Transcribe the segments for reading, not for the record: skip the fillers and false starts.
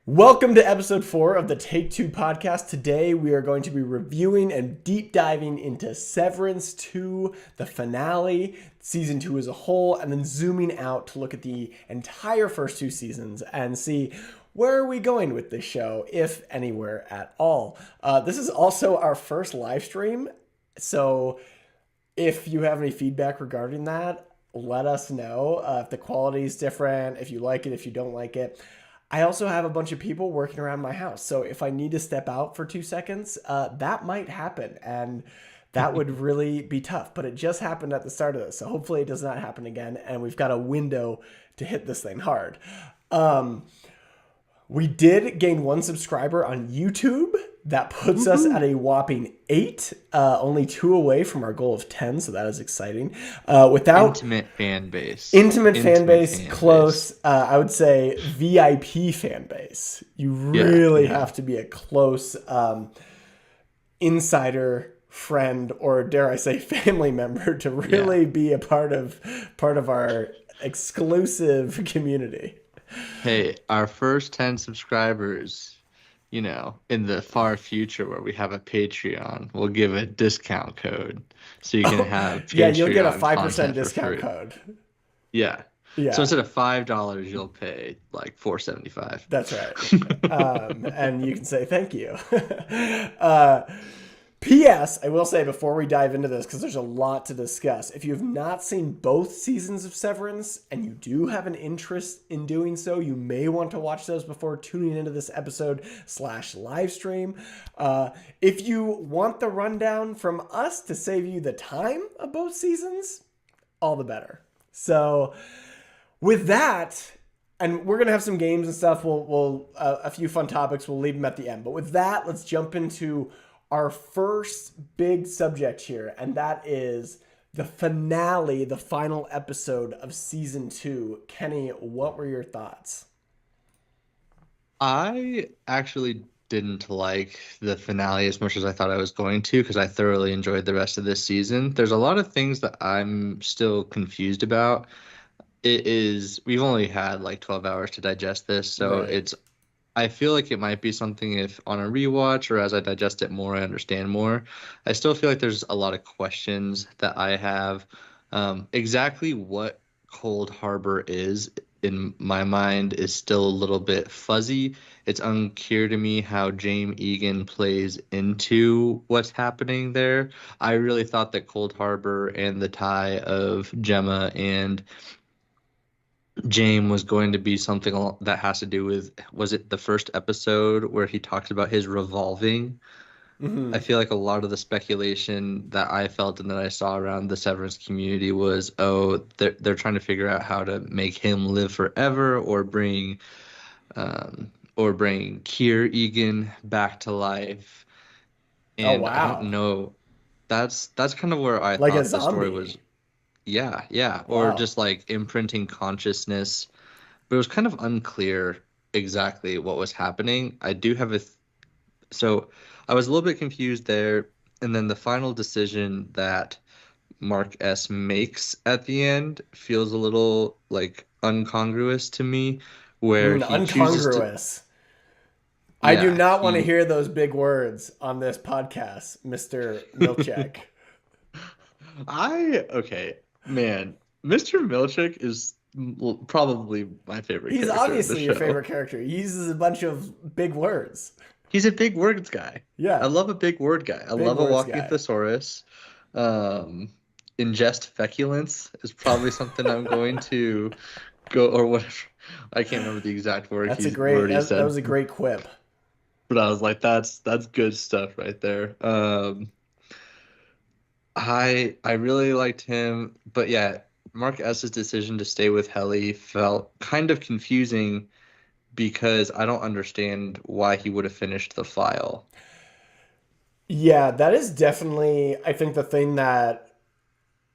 Welcome to episode 4 of the Take 2 podcast. Today we are going to be reviewing and deep diving into Severance 2, the finale, season 2 as a whole, and then zooming out to look at the entire first 2 seasons and see where are we going with this show, if anywhere at all. This is also our first live stream, so if you have any feedback regarding that, let us know. If the quality is different, if you like it, if you don't like it. I also have a bunch of people working around my house. So if I need to step out for 2 seconds, that might happen. And that would really be tough. But it just happened at the start of this. So hopefully it does not happen again. And we've got a window to hit this thing hard. We did gain 1 subscriber on YouTube. That puts us at a whopping 8, only 2 away from our goal of 10, so that is exciting. Intimate fan base. Intimate fan base, close. I would say VIP fan base. You really have to be a close insider friend, or dare I say family member, to really be a part of our exclusive community. Hey, our first 10 subscribers, in the far future where we have a Patreon, we'll give a discount code so you can have Patreon. Yeah, you'll get a 5% discount code. Yeah. So instead of $5, you'll pay like $4.75. That's right. And you can say thank you. P.S. I will say before we dive into this, because there's a lot to discuss, if you have not seen both seasons of Severance and you do have an interest in doing so, you may want to watch those before tuning into this episode/live stream. If you want the rundown from us to save you the time of both seasons, all the better. So with that, and we're going to have some games and stuff. We'll a few fun topics. We'll leave them at the end. But with that, let's jump into our first big subject here, and that is the finale, the final episode of season 2. Kenny, what were your thoughts? I actually didn't like the finale as much as I thought I was going to, because I thoroughly enjoyed the rest of this season. There's a lot of things that I'm still confused about. We've only had like 12 hours to digest this, so Right. I feel like it might be something if on a rewatch or as I digest it more, I understand more. I still feel like there's a lot of questions that I have. Exactly what Cold Harbor is in my mind is still a little bit fuzzy. It's unclear to me how James Egan plays into what's happening there. I really thought that Cold Harbor and the tie of Gemma and James was going to be something that has to do with, was it the first episode where he talks about his revolving? I feel like a lot of the speculation that I felt and that I saw around the Severance community was, they're trying to figure out how to make him live forever, or bring Keir Egan back to life. Oh, And I don't wow. know. That's kind of where I Like a thought the story zombie. was. Yeah, or Wow. just like imprinting consciousness, but it was kind of unclear exactly what was happening. I do have so I was a little bit confused there, and then the final decision that Mark S makes at the end feels a little like incongruous to me, where he chooses to, Uncongruous. I do yeah, not want to hear those big words on this podcast, Mr. Milchek. okay, man, Mr. Milchick is probably my favorite He's character in the obviously your show. favorite character. He uses a bunch of big words. He's a big words guy. I Yeah, love a big word guy. I big love a words walking guy. thesaurus. Um, ingest feculence is probably something I'm going to go, or whatever. I can't remember the exact word he That said, was a great quip. but I was like, that's good stuff right there. I really liked him, but yeah, Mark S's decision to stay with Helly felt kind of confusing because I don't understand why he would have finished the file. Yeah, that is definitely, I think, the thing that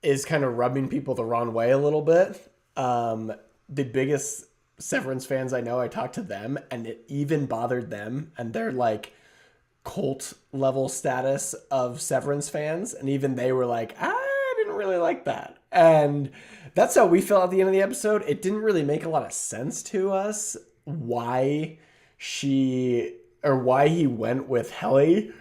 is kind of rubbing people the wrong way a little bit. The biggest Severance fans I know, I talked to them, and it even bothered them, and they're like cult level status of Severance fans, and even they were like, I didn't really like that. And that's how we felt at the end of the episode. It didn't really make a lot of sense to us why why he went with Helly,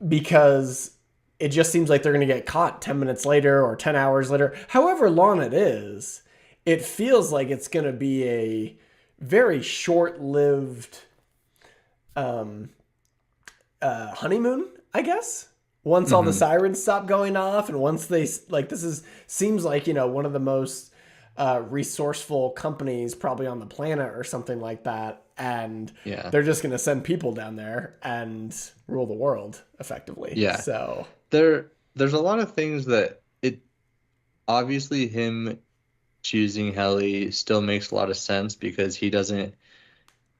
because it just seems like they're going to get caught 10 minutes later or 10 hours later. However long it is, it feels like it's going to be a very short-lived honeymoon, I guess. Once all the sirens stop going off, and once they seems like, one of the most resourceful companies probably on the planet or something like that, and they're just going to send people down there and rule the world effectively. So there's a lot of things that obviously him choosing Helly still makes a lot of sense because he doesn't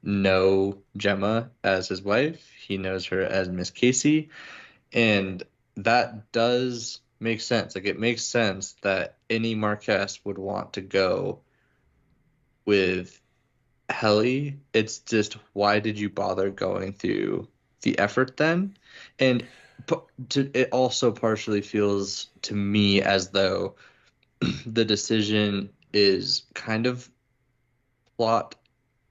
know Gemma as his wife. He knows her as Miss Casey. And that does make sense. Like, it makes sense that any Marquess would want to go with Helly. It's just, why did you bother going through the effort then? And it also partially feels to me as though the decision is kind of plot.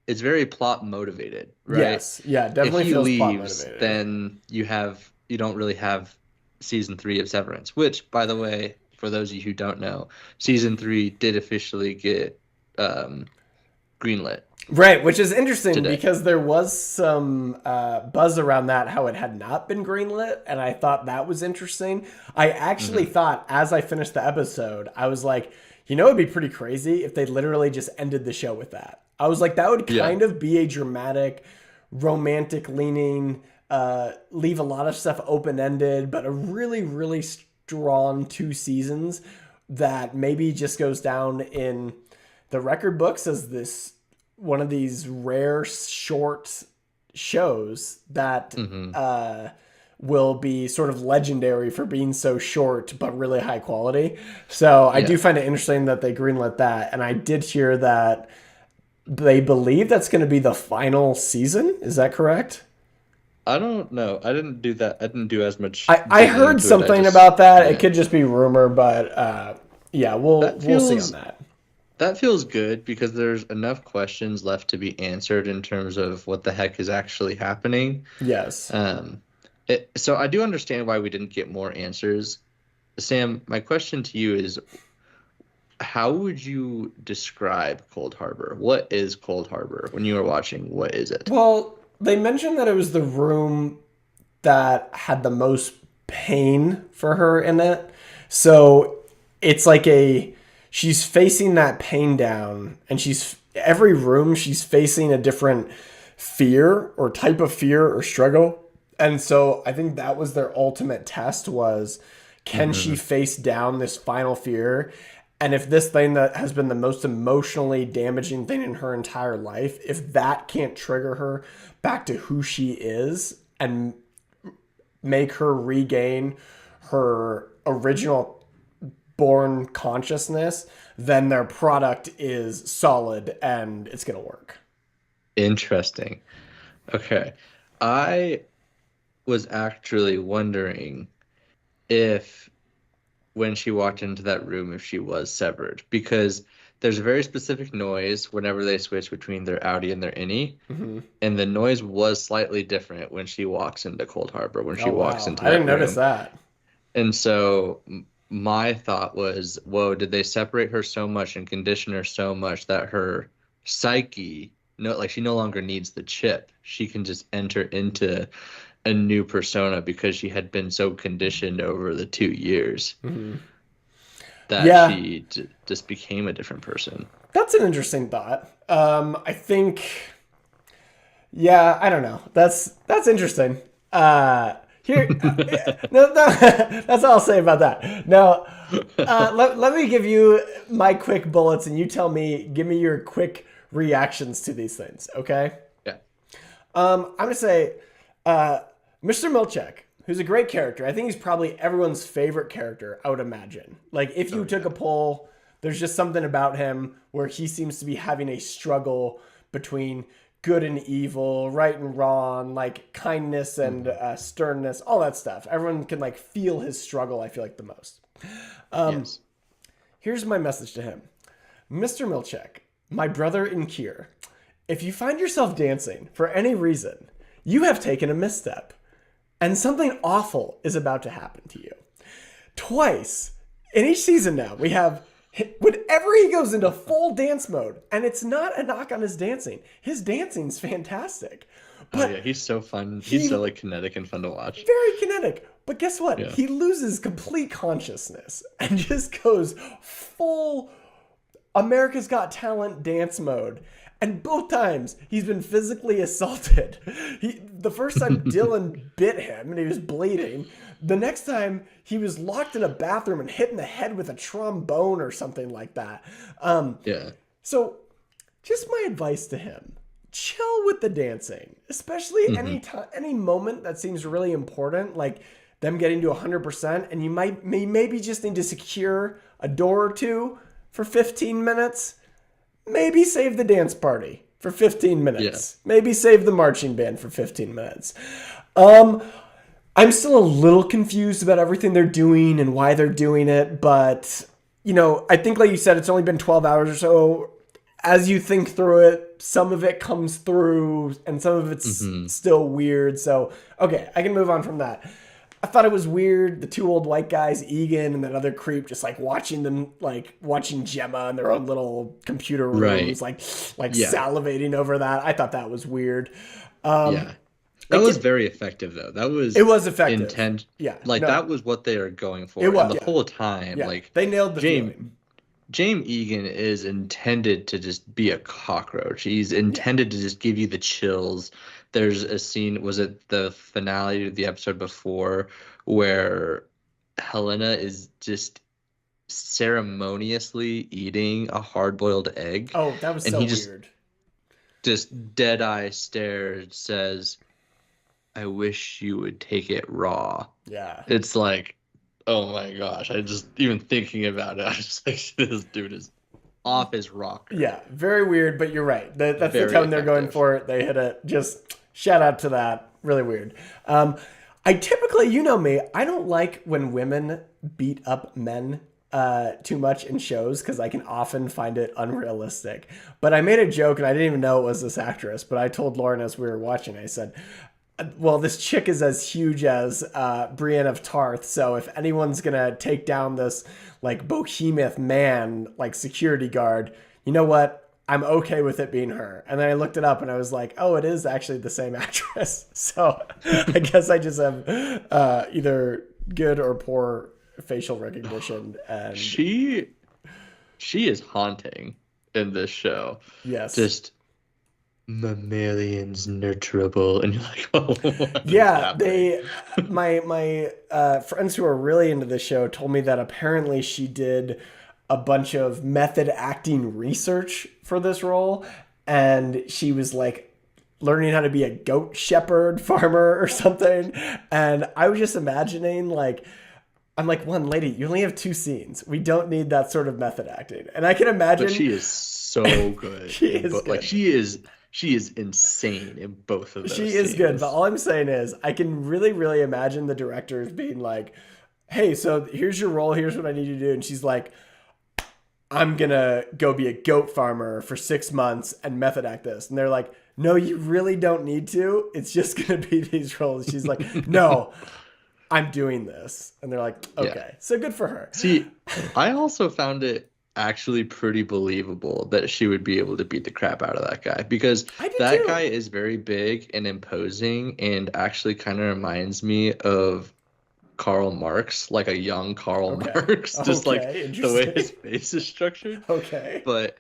It's very plot motivated, right? Yes, yeah, definitely if he feels leaves, plot motivated. then you don't really have season 3 of Severance, which, by the way, for those of you who don't know, season 3 did officially get greenlit. Right, which is interesting today. Because there was some buzz around that, how it had not been greenlit, and I thought that was interesting. I actually thought, as I finished the episode, I was like, it'd be pretty crazy if they literally just ended the show with that. I was like, that would kind of be a dramatic, romantic leaning, leave a lot of stuff open-ended, but a really, really strong 2 seasons that maybe just goes down in the record books as one of these rare short shows that will be sort of legendary for being so short but really high quality. So I do find it interesting that they greenlit that, and I did hear that they believe that's going to be the final season. Is that correct? I don't know. I didn't do that. I didn't do as much. I heard something about that. It could just be rumor, but we'll see on that. That feels good because there's enough questions left to be answered in terms of what the heck is actually happening. Yes. So I do understand why we didn't get more answers. Sam, my question to you is, how would you describe Cold Harbor? What is Cold Harbor? When you were watching, what is it? Well, they mentioned that it was the room that had the most pain for her in it. So it's like she's facing that pain down, and every room she's facing a different fear or type of fear or struggle. And so I think that was their ultimate test was, can she face down this final fear? And if this thing that has been the most emotionally damaging thing in her entire life, if that can't trigger her back to who she is and make her regain her original born consciousness, then their product is solid and it's going to work. Interesting. Okay. I was actually wondering if when she walked into that room, if she was severed, because there's a very specific noise whenever they switch between their outie and their innie, and the noise was slightly different when she walks into Cold Harbor, when she walks into that I didn't room. notice that. And so my thought was, whoa, did they separate her so much and condition her so much that her psyche, she no longer needs the chip. She can just enter into a new persona because she had been so conditioned over the 2 years that she just became a different person. That's an interesting thought. I think, I don't know. That's interesting. That's all I'll say about that. Now, let me give you my quick bullets, and you give me your quick reactions to these things, okay? Yeah. I'm going to say Mr. Milchek, who's a great character. I think he's probably everyone's favorite character, I would imagine. Like, if you took a poll, there's just something about him where he seems to be having a struggle between good and evil, right and wrong, like kindness and sternness, all that stuff. Everyone can feel his struggle, I feel like, the most. Yes. Here's my message to him. Mr. Milchek, my brother in Kier, if you find yourself dancing for any reason, you have taken a misstep and something awful is about to happen to you. Twice in each season now, we have, whenever he goes into full dance mode, and it's not a knock on his dancing's fantastic. But oh yeah, he's so fun. He's so like kinetic and fun to watch. Very kinetic. But guess what? Yeah. He loses complete consciousness and just goes full America's Got Talent dance mode. And both times he's been physically assaulted. The first time Dylan bit him and he was bleeding. The next time he was locked in a bathroom and hit in the head with a trombone or something like that. Yeah. So just my advice to him, chill with the dancing, especially any moment that seems really important, like them getting to 100%, and you maybe just need to secure a door or two for 15 minutes. Maybe save the dance party for 15 minutes. Yeah. Maybe save the marching band for 15 minutes. I'm still a little confused about everything they're doing and why they're doing it, but I think like you said, it's only been 12 hours or so. As you think through it, some of it comes through and some of it's still weird. So, okay, I can move on from that. I thought it was weird. The two old white guys, Egan and that other creep, just like watching them, like watching Gemma in their own little computer rooms, like salivating over that. I thought that was weird. Yeah. That was very effective, though. It was effective. That was what they are going for. It was, and the whole time, like they nailed the feeling. James Egan is intended to just be a cockroach. He's intended to just give you the chills. There's a scene, was it the finale of the episode before, where Helena is just ceremoniously eating a hard-boiled egg. Oh, that was so weird. Just dead-eye stare, says, "I wish you would take it raw." Yeah. It's like, oh my gosh, I just, even thinking about it, I was just like, this dude is off his rocker. Yeah, very weird, but you're right. That's very the tone they're effective. going for. They hit it. Just shout out to that. Really weird. I typically, you know me, I don't like when women beat up men too much in shows because I can often find it unrealistic. But I made a joke, and I didn't even know it was this actress, but I told Lauren as we were watching, I said, well, this chick is as huge as Brienne of Tarth, so if anyone's gonna take down this like behemoth man, like security guard, you know what? I'm okay with it being her. And then I looked it up and I was like, oh, it is actually the same actress. So I guess I just have either good or poor facial recognition. And she is haunting in this show. Yes. Just mammalians nurturable, and you're like, oh, yeah, my friends who are really into the show told me that apparently she did a bunch of method acting research for this role, and she was like learning how to be a goat shepherd farmer or something. And I was just imagining, like, I'm like, one lady, you only have 2 scenes. We don't need that sort of method acting. And I can imagine, but she is so good. She is insane in both of those She is scenes. good, but all I'm saying is I can really, really imagine the directors being like, hey, so here's your role, here's what I need you to do. And she's like, I'm going to go be a goat farmer for 6 months and method act this. And they're like, no, you really don't need to. It's just going to be these roles. She's like, no, I'm doing this. And they're like, okay. Yeah. So good for her. See, I also found it actually pretty believable that she would be able to beat the crap out of that guy, because that guy is very big and imposing and actually kind of reminds me of Karl Marx, like a young Karl Marx, just like the way his face is structured. Okay. But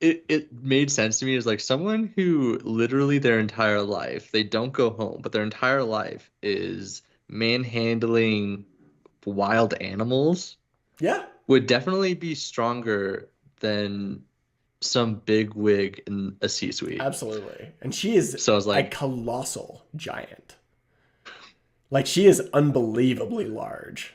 it made sense to me as like someone who literally their entire life, they don't go home, but their entire life is manhandling wild animals. Yeah. Would definitely be stronger than some big wig in a C-suite. Absolutely. And she is so I was like, a colossal giant. Like, she is unbelievably large.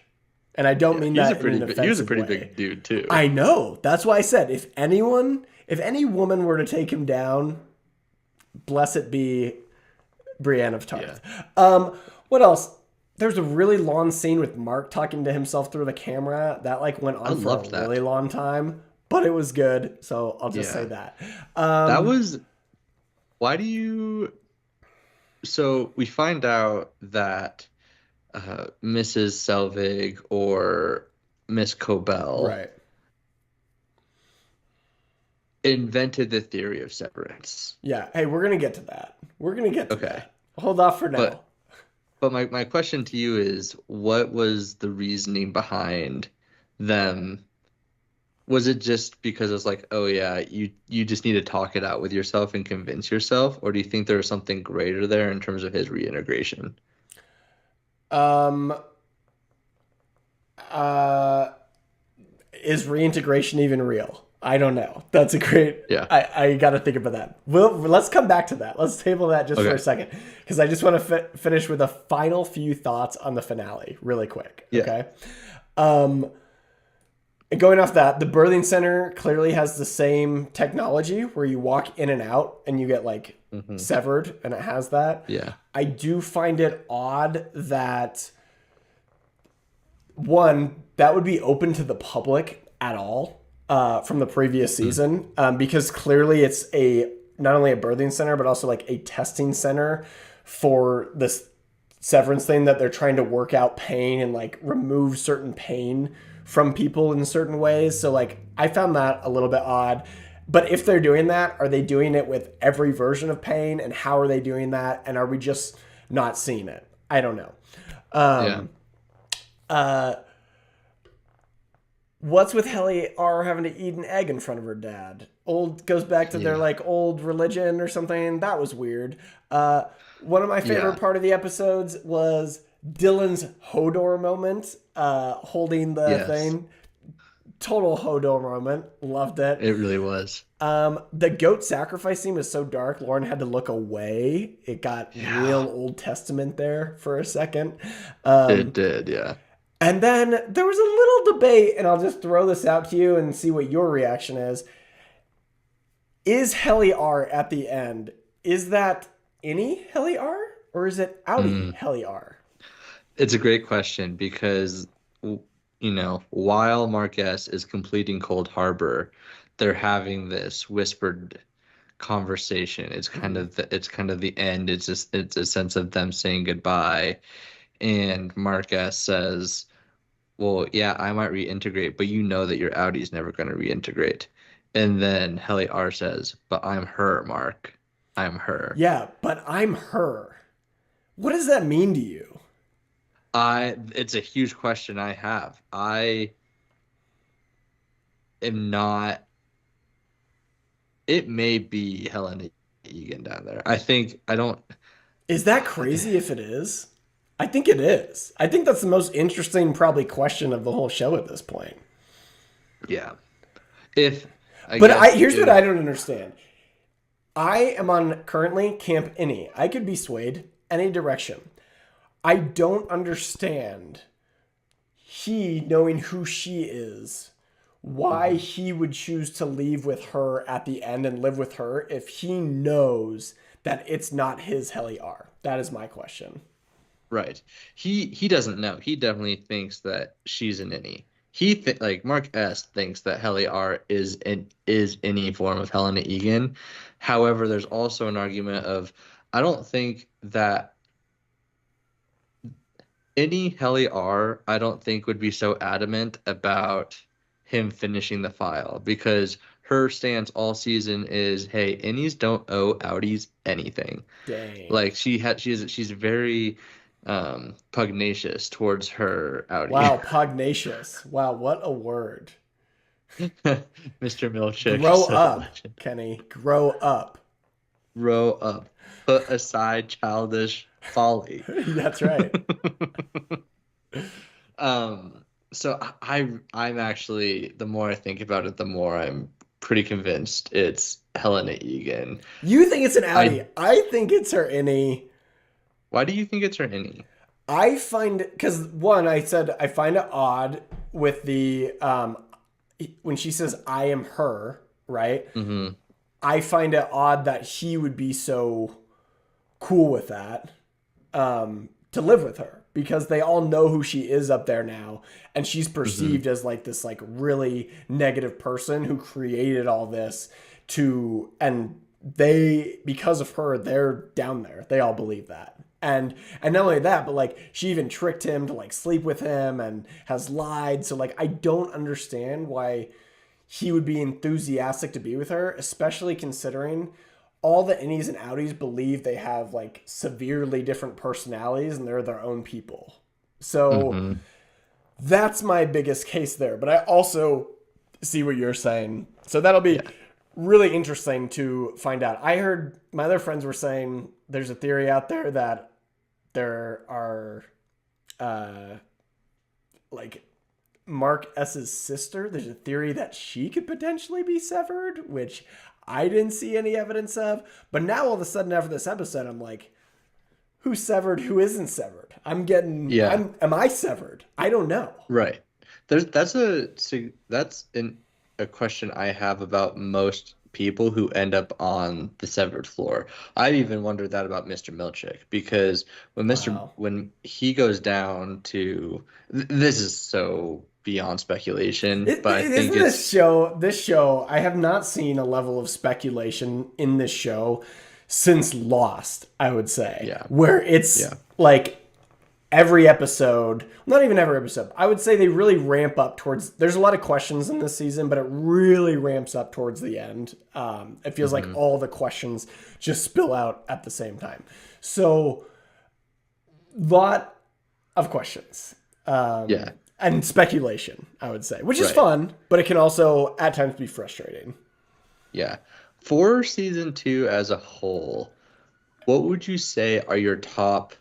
And I don't mean that in an offensive way. He was a pretty big dude, too. I know. That's why I said, if any woman were to take him down, bless it be Brienne of Tarth. Yeah. What else? There's a really long scene with Mark talking to himself through the camera that like went on for a really long time. but it was good. So I'll just say Yeah. that. That Um, was why do you so we find out that Mrs. Selvig or Miss Cobell right. invented the theory of severance. Yeah. Hey, we're going to get to that. We're going to get to Okay. that. Hold off for now. But my question to you is what was the reasoning behind them? Was it just because it's like, oh yeah, you just need to talk it out with yourself and convince yourself, or do you think there was something greater there in terms of his reintegration? Um, uh, is reintegration even real? I don't know. That's a great. Yeah. I got to think about that. Let's come back to that. Let's table that just for a Okay. second because I just want to finish with a final few thoughts on the finale, really quick. Yeah. Okay. Um, and going off that, the birthing center clearly has the same technology where you walk in and out and you get like Hmm. severed, and it has that. Yeah. I do find it odd that one that would be open to the public at all from the previous Mm. season because clearly it's a not only a birthing center but also like a testing center for this severance thing that they're trying to work out pain and like remove certain pain from people in certain ways. So like I found that a little bit odd. But if they're doing that, are they doing it with every version of pain? And how are they doing that? And are we just not seeing it? I don't know. Yeah. Uh, what's with Helly R having to eat an egg in front of her dad? Old goes back to their Yeah. like old religion or something. That was weird. One of my favorite Yeah. part of the episodes was Dylan's Hodor moment, holding the Yes. thing. Total Hodor moment. Loved it. It really was. The goat sacrifice scene was so dark, Lauren had to look away. It got real Yeah. Old Testament there for a second. It did, yeah. And then there was a little debate, and I'll just throw this out to you and see what your reaction is. Is Helly R at the end? Is that any Helly R? Or is it outie Mm. Helly R? It's a great question because while Marquez is completing Cold Harbor, they're having this whispered conversation. It's kind of the end. It's a sense of them saying goodbye. And Marquez says, well, yeah, I might reintegrate, but you know that your Audi's never going to reintegrate. And then Helly R says, but I'm her, Mark. I'm her. Yeah, but I'm her. What does that mean to you? It's a huge question I have. I am not, it may be Helen Egan down there. I don't, Is that crazy if it is? I think it is. I think that's the most interesting, probably, question of the whole show at this point. yeah. If, I But guess, here's what if, I don't understand. I am on currently Camp Any. I could be swayed any direction. I don't understand he knowing who she is, why Mhm. he would choose to leave with her at the end and live with her if he knows that it's not his Helly R. That is my question. Right. He doesn't know. He definitely thinks that she's an innie. Like Mark S thinks that Helly R is any form of Helena Egan. However, there's also an argument of I don't think that any Helly R I don't think would be so adamant about him finishing the file because her stance all season is, hey, innies don't owe Audis anything. Dang. Like she's very pugnacious towards her Audi. Wow, pugnacious. Wow, what a word. Mr. Milchick, Grow such a up, legend. Kenny. Grow up. Grow up. Put aside childish folly. That's right. So I'm actually the more I think about it, the more I'm pretty convinced it's Helena Egan. You think it's an Audi. I I think it's her innie. Why do you think it's her innie? I find because one, I said I find it odd with the when she says I am her, right? Mm-hmm. I find it odd that he would be so cool with that to live with her because they all know who she is up there now, and she's Mm-hmm. perceived as like this like really negative person who created all this and they, because of her, they're down there. They all believe that. And not only that, but like she even tricked him to like sleep with him and has lied. So like I don't understand why he would be enthusiastic to be with her, especially considering all the innies and outies believe they have like severely different personalities and they're their own people. So Mm-hmm. that's my biggest case there. But I also see what you're saying. So that'll be Yeah. really interesting to find out. I heard my other friends were saying there's a theory out there that there are like Mark S's sister. There's a theory that she could potentially be severed, which I didn't see any evidence of. But now all of a sudden after this episode, I'm like, who's severed? Who isn't severed? Yeah. Am I severed? I don't know. Right. That's a question I have about most people who end up on the severed floor. I even wondered that about Mr. Milchick because Wow. when he goes down to this is so beyond speculation, but I think Isn't it's this show, I have not seen a level of speculation in this show since Lost, I would say, yeah. where it's Yeah. like every episode, not even every episode, I would say they really ramp up towards, there's a lot of questions in this season, but it really ramps up towards the end. It feels like Hmm. all the questions just spill out at the same time. So, lot of questions. Yeah. And speculation, I would say, which is Right. fun, but it can also at times be frustrating. Yeah. For season 2 as a whole, what would you say are your top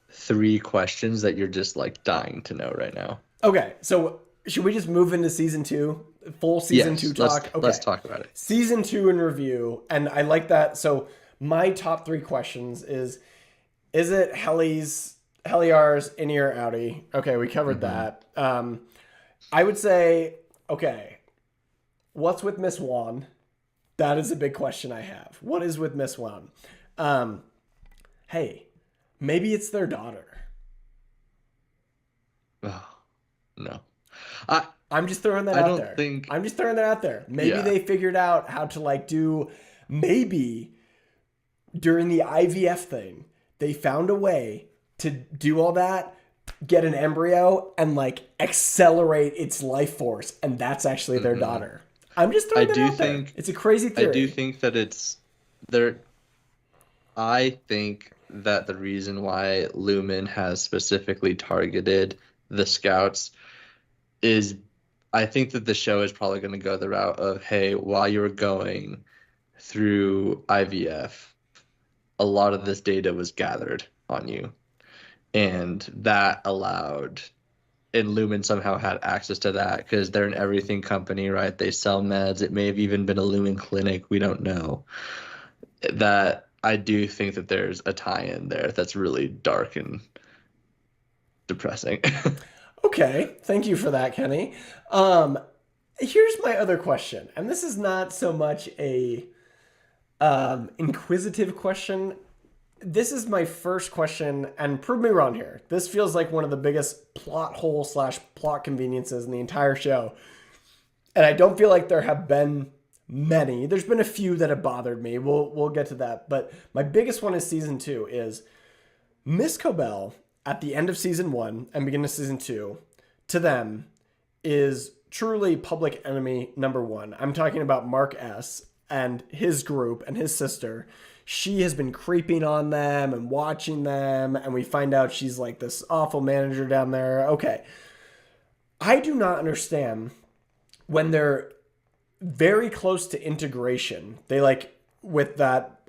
3 questions that you're just like dying to know right now? Okay, so should we just move into season two? Full season two Yes, let's talk? Okay. let's talk about it. Season two in review, and I like that. So my top 3 questions is it Helliar's innie or outie? Okay, we covered Hmm. that. I would say, okay, what's with Miss Wan? That is a big question I have. What is with Miss Wan? Um, hey, maybe it's their daughter. Oh, no. I I'm just throwing that I out don't there. think I'm just throwing that out there. Maybe yeah. they figured out how to like do, maybe during the IVF thing, they found a way to do all that, get an embryo, and like accelerate its life force. And that's actually their Hmm. daughter. I'm just I throwing that do out there. think It's a crazy I do theory. think that it's there. I think that the reason why Lumen has specifically targeted the scouts is I think that the show is probably going to go the route of, hey, while you're going through IVF, a lot of this data was gathered on you. And that allowed, and Lumen somehow had access to that because they're an everything company, right? They sell meds. It may have even been a Lumen clinic. We don't know. That I do think that there's a tie-in there that's really dark and depressing. Okay. Thank you for that, Kenny. Um, Here's my other question. And this is not so much a inquisitive question. This is my first question, and prove me wrong here. This feels like one of the biggest plot hole slash plot conveniences in the entire show, and I don't feel like there have been many. There's been a few that have bothered me. We'll get to that, but my biggest one is season two. Is Miss Cobell at the end of season one and beginning of season two, to them, is truly public enemy number one. I'm talking about Mark S. and his group and his sister. She has been creeping on them and watching them, and we find out she's like this awful manager down there. Okay. I do not understand when they're very close to integration. They like with that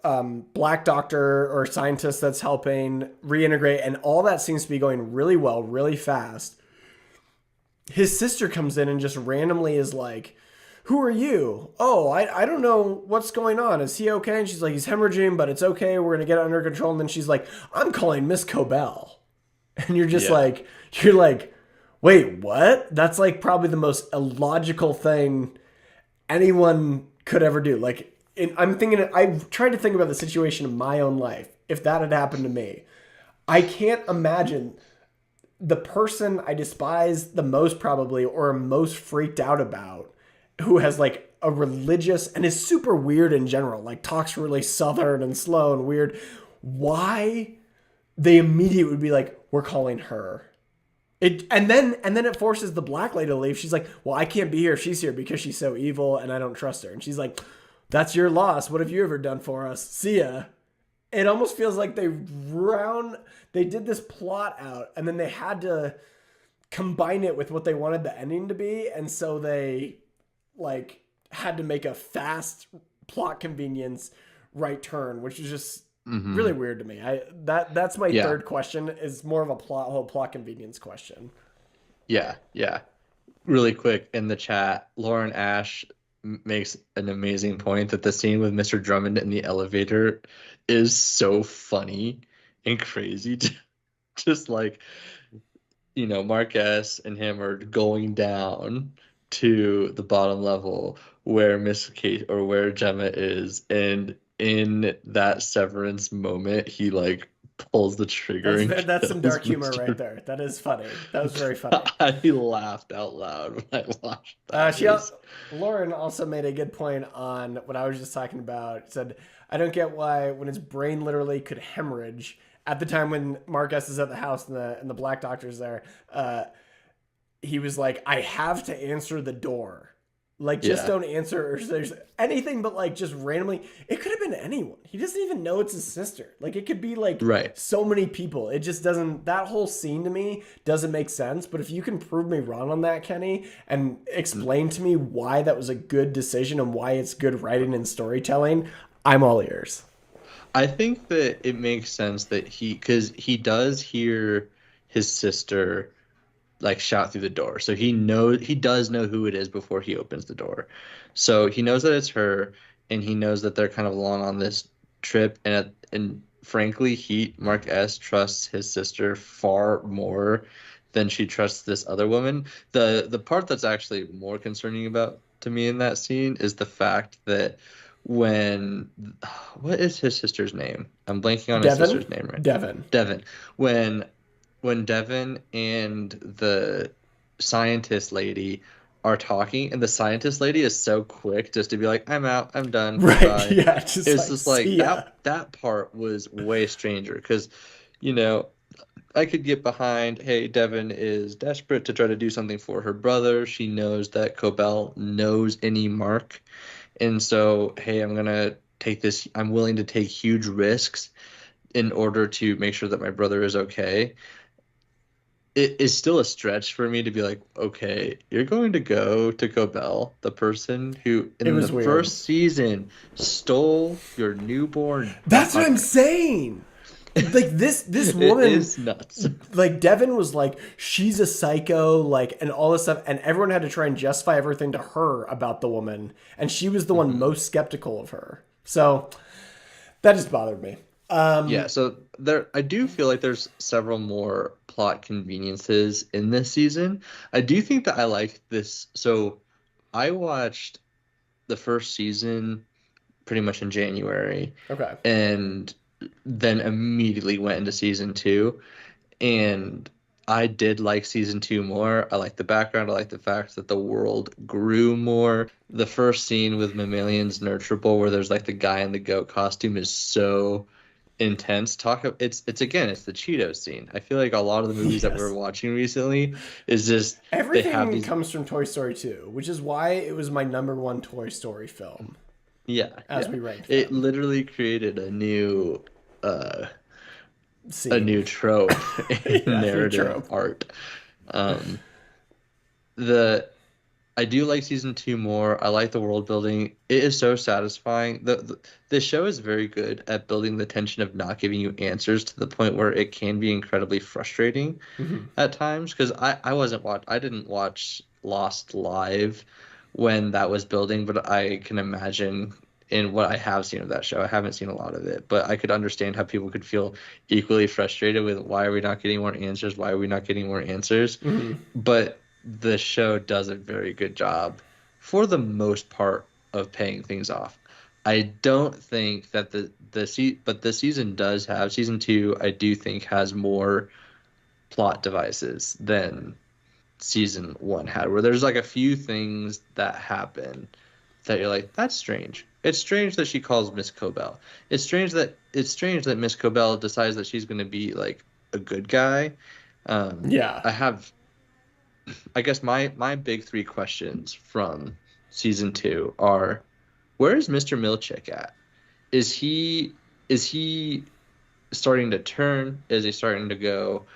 black doctor or scientist that's helping reintegrate, and all that seems to be going really well, really fast. His sister comes in and just randomly is like, who are you? Oh, I don't know what's going on. Is he okay? And she's like, he's hemorrhaging, but it's okay. We're going to get it under control. And then she's like, I'm calling Miss Cobell. And you're just Yeah. like, wait, what? That's like probably the most illogical thing anyone could ever do. I'm thinking, I've tried to think about the situation in my own life. If that had happened to me, I can't imagine the person I despise the most, probably, or am most freaked out about, who has like a religious and is super weird in general, like talks really southern and slow and weird. Why they immediately would be like, we're calling her. And then it forces the black lady to leave. She's like, well, I can't be here if she's here because she's so evil and I don't trust her. And she's like, that's your loss. What have you ever done for us? See ya. It almost feels like they did this plot out and then they had to combine it with what they wanted the ending to be, and so they like had to make a fast plot convenience right turn, which is just really weird to me. That's my Yeah. third question, is more of a plot convenience question. Yeah. Yeah. Really quick in the chat, Lauren Ash makes an amazing point that the scene with Mr. Drummond in the elevator is so funny and crazy. Just like, Marquez and him are going down to the bottom level where Miss Kate or where Gemma is, and in that Severance moment, he like pulls the trigger and That's some kills dark humor right Mr. there. That is funny. That was very funny. I laughed out loud when I watched Uh, that. she, Lauren also made a good point on what I was just talking about. Said, I don't get why when his brain literally could hemorrhage at the time when Marcus is at the house and the black doctor's there. He was like, I have to answer the door. Like, just Yeah, don't answer or there's anything but like just randomly. It could have been anyone. He doesn't even know it's his sister. Like, it could be like right. so many people. It just doesn't, that whole scene to me doesn't make sense. But if you can prove me wrong on that, Kenny, and explain to me why that was a good decision and why it's good writing and storytelling, I'm all ears. I think that it makes sense that because he does hear his sister like shout through the door. So he does know who it is before he opens the door. So he knows that it's her, and he knows that they're kind of along on this trip. And frankly, Mark S trusts his sister far more than she trusts this other woman. The part that's actually more concerning about to me in that scene is the fact that when what is his sister's name? I'm blanking on his Devin? sister's name right now. Devin. Devin. When Devin and the scientist lady are talking, and the scientist lady is so quick just to be like, "I'm out, I'm done, Right. goodbye." Yeah. Just It's like, just like see ya. that part was way stranger because, you know, I could get behind, hey, Devin is desperate to try to do something for her brother. She knows that Cobell knows any mark, and so, hey, I'm willing to take huge risks in order to make sure that my brother is okay. It is still a stretch for me to be like, okay, you're going to go to Cobell, the person who It in the was weird. first season stole your newborn That's what I'm daughter. saying. Like this It woman, is nuts. like Devin was like, she's a psycho, like, and all this stuff, and everyone had to try and justify everything to her about the woman, and she was the one Mhm. most skeptical of her. So that just bothered me. Yeah, so I do feel like there's several more plot conveniences in this season. I do think that I like this. So I watched the first season pretty much in January, Okay. and then immediately went into season two. And I did like season two more. I like the background. I like the fact that the world grew more. The first scene with Mammalian's Nurturable, where there's like the guy in the goat costume, is so intense. It's again, it's the Cheetos scene. I feel like a lot of the movies that we're Yes. watching recently is just they have Everything these. comes from Toy Story 2, which is why it was my number one Toy Story film Yeah, as yeah. we ranked It them. literally created uh a Scene. new trope in Yeah, new narrative trope. art. Um, the I do like season two more. I like the world building. It is so satisfying. The show is very good at building the tension of not giving you answers to the point where it can be incredibly frustrating Hmm. at times. Because I didn't watch Lost live when that was building, but I can imagine in what I have seen of that show. I haven't seen a lot of it, but I could understand how people could feel equally frustrated with why are we not getting more answers? Why are we not getting more answers? Hmm. But the show does a very good job for the most part of paying things off. I don't think that but the season does have season two. I do think has more plot devices than season one had, where there's like a few things that happen that you're like, that's strange. It's strange that she calls Miss Cobell. It's strange that Miss Cobell decides that she's going to be like a good guy. Yeah. I have, I guess my big three questions from season two are, where is Mr. Milchick at? Is he starting to turn? Is he starting to go?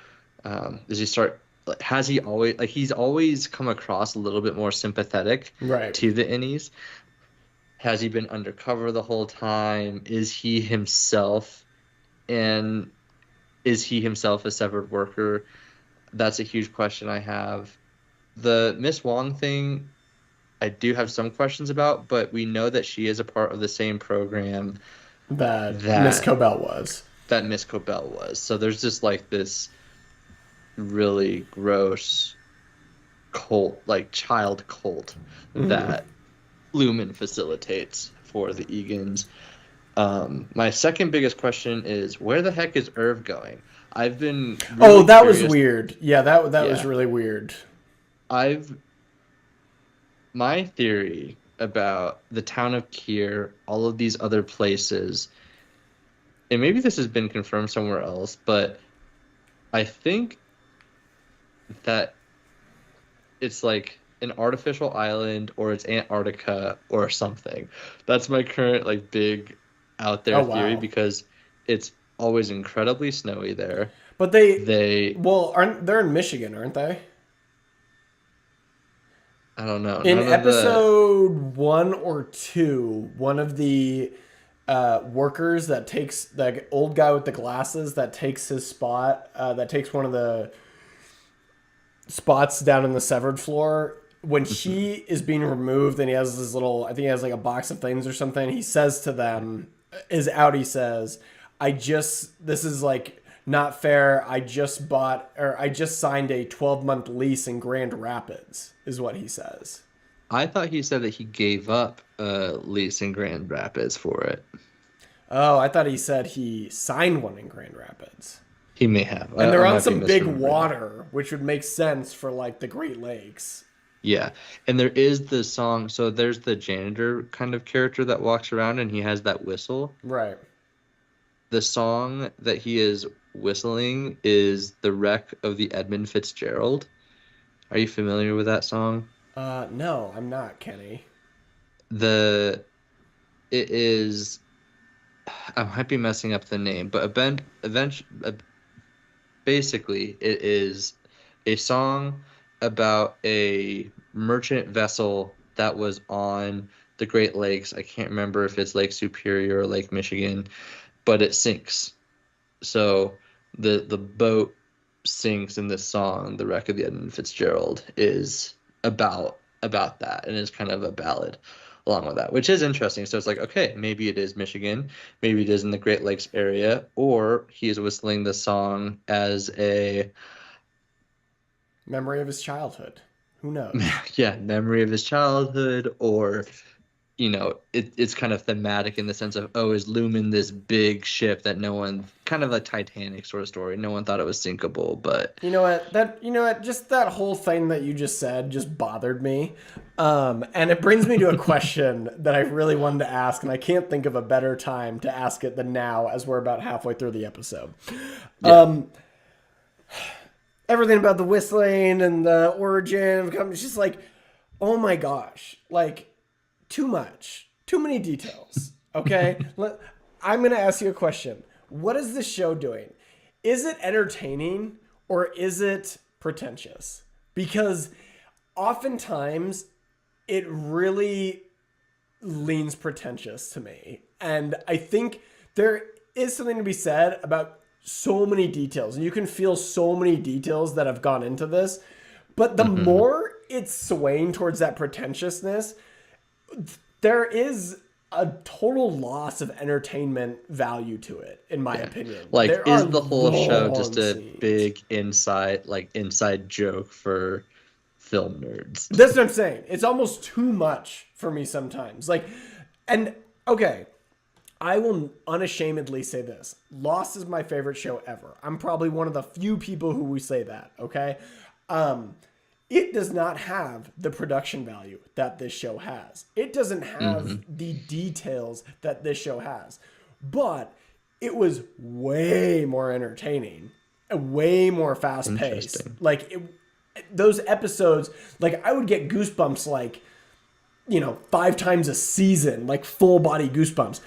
Does he start? Like, has he always like he's always come across a little bit more sympathetic Right. to the innies? Has he been undercover the whole time? Is he himself? And is he himself a severed worker? That's a huge question I have. The Miss Wong thing, I do have some questions about, but we know that she is a part of the same program That Miss that Cobell was. that Miss Cobell was. So there's just like this really gross cult, like child cult that Lumen facilitates for the Egans. My second biggest question is, where the heck is Irv going? I've been Oh, really that was curious. weird. Yeah, that was Yeah, really weird. I've my theory about the town of Kier, all of these other places, and maybe this has been confirmed somewhere else, but I think that it's like an artificial island or it's Antarctica or something. That's my current like big out Oh there theory wow. because it's always incredibly snowy there. But they, They, well, aren't they're in Michigan, aren't they? I don't know, In none of the, episode 1 or 2, one of the workers that takes the old guy with the glasses that takes his spot, that takes one of the spots down in the severed floor. When Mhm. he is being removed and he has this little, I think he has like a box of things or something, he says to them, is out, he says, this is like not fair. I just signed a 12-month lease in Grand Rapids, is what he says. I thought he said that he gave up lease in Grand Rapids for it. Oh, I thought he said he signed one in Grand Rapids. He may have. And I they're on might be some big misremembering that. water, which would make sense for like the Great Lakes. Yeah. And there is the song. So there's the janitor kind of character that walks around and he has that whistle. Right. The song that he is whistling is The Wreck of the Edmund Fitzgerald. Are you familiar with that song? No, I'm not, Kenny. The it is I might be messing up the name, but basically it is a song about a merchant vessel that was on the Great Lakes. I can't remember if it's Lake Superior or Lake Michigan, but it sinks. So the boat sinks in this song. The Wreck of the Edmund Fitzgerald is about that, and it's kind of a ballad along with that, which is interesting. So it's like, okay, maybe it is Michigan, maybe it is in the Great Lakes area, or he is whistling the song as a Memory of his childhood. Who knows? yeah, memory of his childhood, or it's kind of thematic in the sense of, oh, is Lumen this big ship that no one, kind of a Titanic sort of story, no one thought it was sinkable, but You know what? Just that whole thing that you just said just bothered me, and it brings me to a question that I really wanted to ask, and I can't think of a better time to ask it than now, as we're about halfway through the episode. yeah. Everything about the whistling and the origin of the company, it's just like, oh my gosh, like too much, too many details. Okay, I'm gonna ask you a question. What is this show doing? Is it entertaining or is it pretentious? Because oftentimes it really leans pretentious to me. And I think there is something to be said about so many details. And you can feel so many details that have gone into this. But the hmm more it's swaying towards that pretentiousness, there is a total loss of entertainment value to it, in my yeah, opinion. like, There are is the whole show just long a scenes. big inside joke for film nerds? That's what I'm saying. It's almost too much for me sometimes. Like, and Okay, I will unashamedly say this. Lost is my favorite show ever. I'm probably one of the few people who would say that, okay? Um, it does not have the production value that this show has. It doesn't have Hmm. the details that this show has. But it was way more entertaining, way more fast paced. Interesting. Those episodes, like I would get goosebumps like, 5 times a season, like full body goosebumps.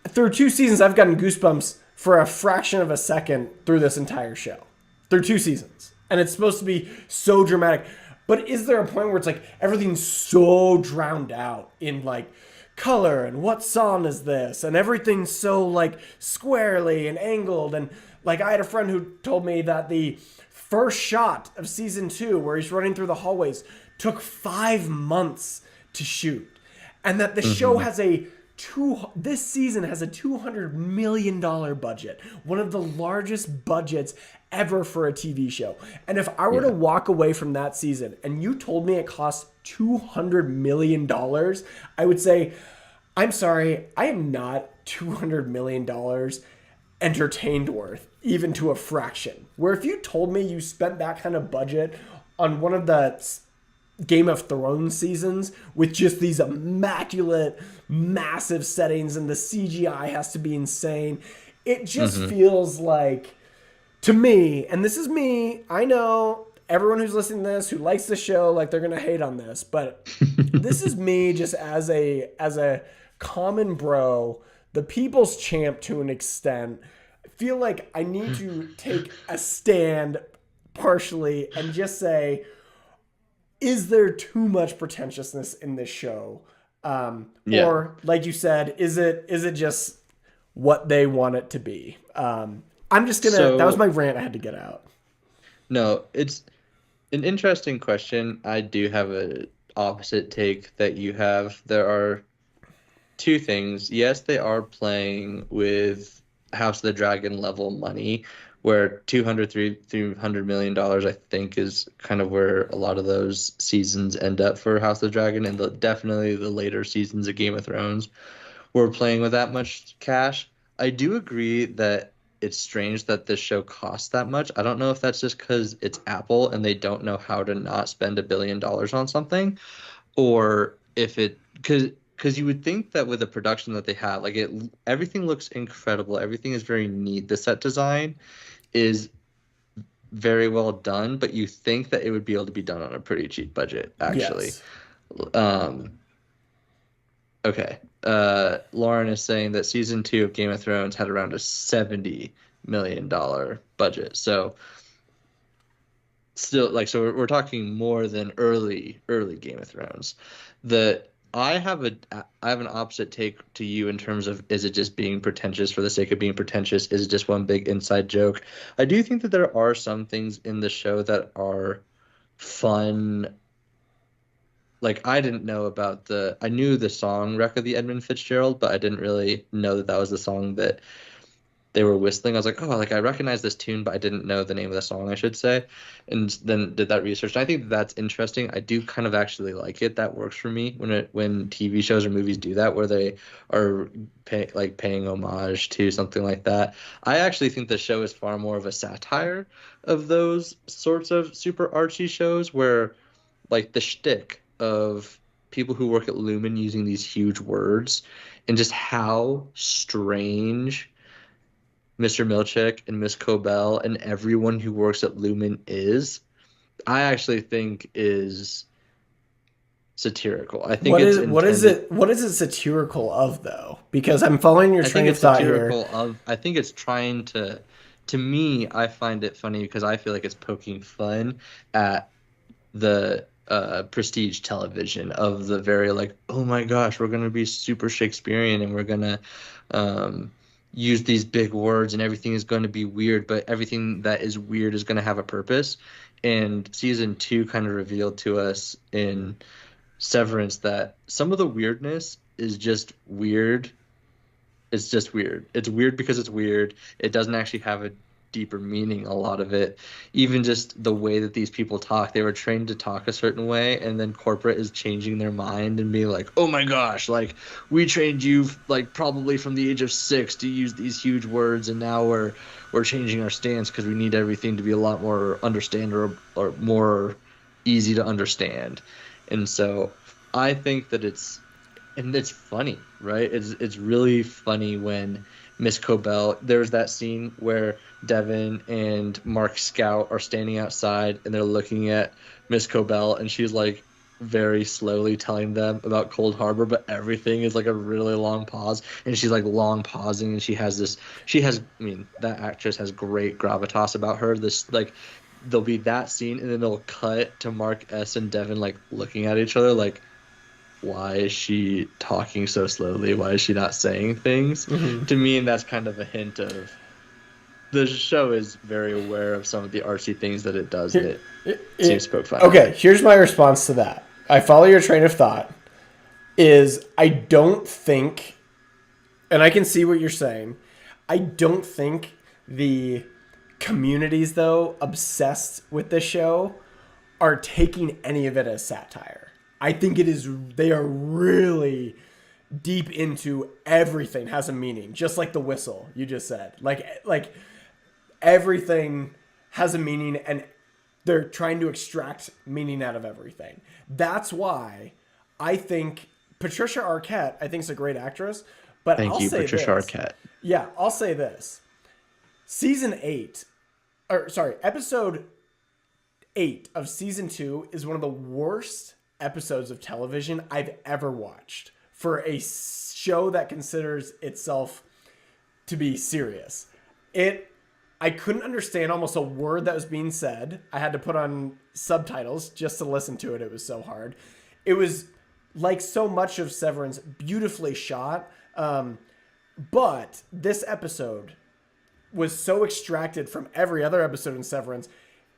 Through 2 seasons, I've gotten goosebumps for a fraction of a second through this entire show. Through 2 seasons. And it's supposed to be so dramatic. But is there a point where it's like everything's so drowned out in like color and what song is this? And everything's so like squarely and angled. And like I had a friend who told me that the first shot of season 2, where he's running through the hallways, took 5 months to shoot. And that the show has this season has a $200 million budget, one of the largest budgets ever for a TV show. And if I were to Yeah. walk away from that season and you told me it cost $200 million, I would say, I'm sorry, I am not $200 million entertained worth, even to a fraction. Where if you told me you spent that kind of budget on one of the Game of Thrones seasons with just these immaculate, massive settings and the CGI has to be insane, it just feels like, to me, and this is me, I know everyone who's listening to this who likes the show, like they're gonna hate on this, but this is me just as a common bro, the people's champ to an extent. I feel like I need to take a stand partially and just say, is there too much pretentiousness in this show? Yeah. Or like you said, is it just what they want it to be? I'm just gonna. That was So my rant. I had to get out. no, it's an interesting question. I do have a opposite take that you have. There are two things. Yes, they are playing with House of the Dragon level money, where 200, $300 million, I think, is kind of where a lot of those seasons end up for House of the Dragon, and definitely the later seasons of Game of Thrones were playing with that much cash. I do agree that it's strange that this show costs that much. I don't know if that's just because it's Apple and they don't know how to not spend $1 billion on something, or if it because you would think that with the production that they have, like everything looks incredible, everything is very neat, the set design is very well done, but you think that it would be able to be done on a pretty cheap budget actually. Yes. um okay, Lauren is saying that season 2 of Game of Thrones had around a $70 million budget, so still, like, so we're talking more than early Game of Thrones. The I have an opposite take to you in terms of, is it just being pretentious for the sake of being pretentious? Is it just one big inside joke? I do think that there are some things in the show that are fun. Like, I didn't know about I knew the song Wreck of the Edmund Fitzgerald, but I didn't really know that that was the song that they were whistling. I was like, oh, like I recognize this tune, but I didn't know the name of the song, I should say. And then did that research. And I think that's interesting. I do kind of actually like it. That works for me when TV shows or movies do that, where they are paying homage to something like that. I actually think the show is far more of a satire of those sorts of super artsy shows, where like the shtick of people who work at Lumen using these huge words and just how strange Mr. Milchick and Miss Cobell and everyone who works at Lumen I actually think is satirical. I think it's intended. What is it satirical of though? Because I'm following your I think train of it's thought here. satirical of. I think it's trying to me, I find it funny because I feel like it's poking fun at the prestige television of the very, like, oh my gosh, we're gonna be super Shakespearean and we're gonna use these big words and everything is going to be weird, but everything that is weird is going to have a purpose. And season 2 kind of revealed to us in Severance that some of the weirdness is just weird. It's just weird. It's weird because it's weird. It doesn't actually have deeper meaning, a lot of it. Even just the way that these people talk, they were trained to talk a certain way, and then corporate is changing their mind and being like, oh my gosh, like we trained you like probably from the age of 6 to use these huge words, and now we're changing our stance because we need everything to be a lot more or more easy to understand. And so I think that it's funny, right? It's really funny when Miss Cobell, there's that scene where Devin and Mark Scout are standing outside and they're looking at Miss Cobell, and she's like very slowly telling them about Cold Harbor, but everything is like a really long pause, and she's like long pausing, and I mean, that actress has great gravitas about her. This, like, there'll be that scene, and then they'll cut to Mark S and Devin like looking at each other like, why is she talking so slowly? Why is she not saying things? Mm-hmm. To me, and that's kind of a hint of the show is very aware of some of the artsy things that it does. It seems spoke fine. Okay, here's my response to that. I follow your train of thought. I don't think, and I can see what you're saying, I don't think the communities, though, obsessed with this show are taking any of it as satire. I think they are really deep into everything has a meaning, just like the whistle you just said. Like everything has a meaning, and they're trying to extract meaning out of everything. That's why I think Patricia Arquette, I think, is a great actress. But Thank you, Patricia Arquette. Yeah, I'll say this. Episode 8 of season 2 is one of the worst episodes of television I've ever watched for a show that considers itself to be serious. I couldn't understand almost a word that was being said. I had to put on subtitles just to listen to it. It was so hard. It was like so much of Severance, beautifully shot. But this episode was so extracted from every other episode in Severance.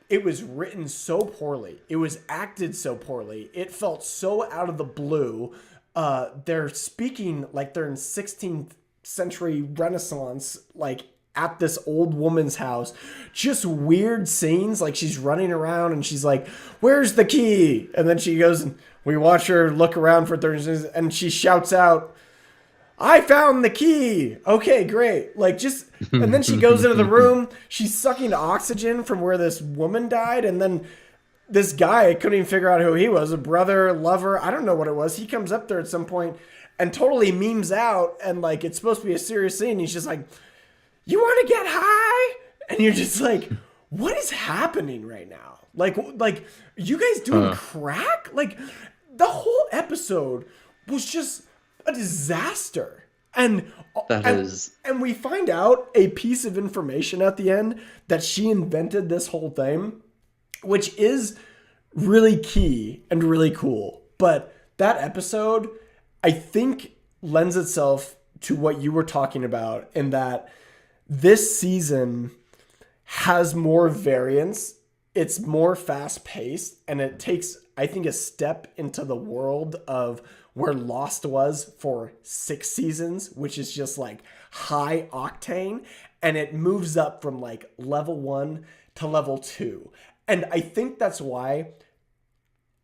It was written so poorly. It was acted so poorly. It felt so out of the blue. They're speaking like they're in 16th century Renaissance, like at this old woman's house. Just weird scenes. Like she's running around and she's like, where's the key? And then she goes and we watch her look around for 30 seconds and she shouts out, I found the key. Okay, great. And then she goes into the room. She's sucking oxygen from where this woman died. And then this guy, I couldn't even figure out who he was, a brother, lover. I don't know what it was. He comes up there at some point and totally memes out. And like, it's supposed to be a serious scene. He's just like, you want to get high? And you're just like, what is happening right now? Like you guys doing crack? Like the whole episode was just a disaster. And we find out a piece of information at the end that she invented this whole thing, which is really key and really cool. But that episode, I think, lends itself to what you were talking about, in that this season has more variance. It's more fast paced, and it takes, I think, a step into the world of where Lost was for 6 seasons, which is just like high octane, and it moves up from like level 1 to level 2. And I think that's why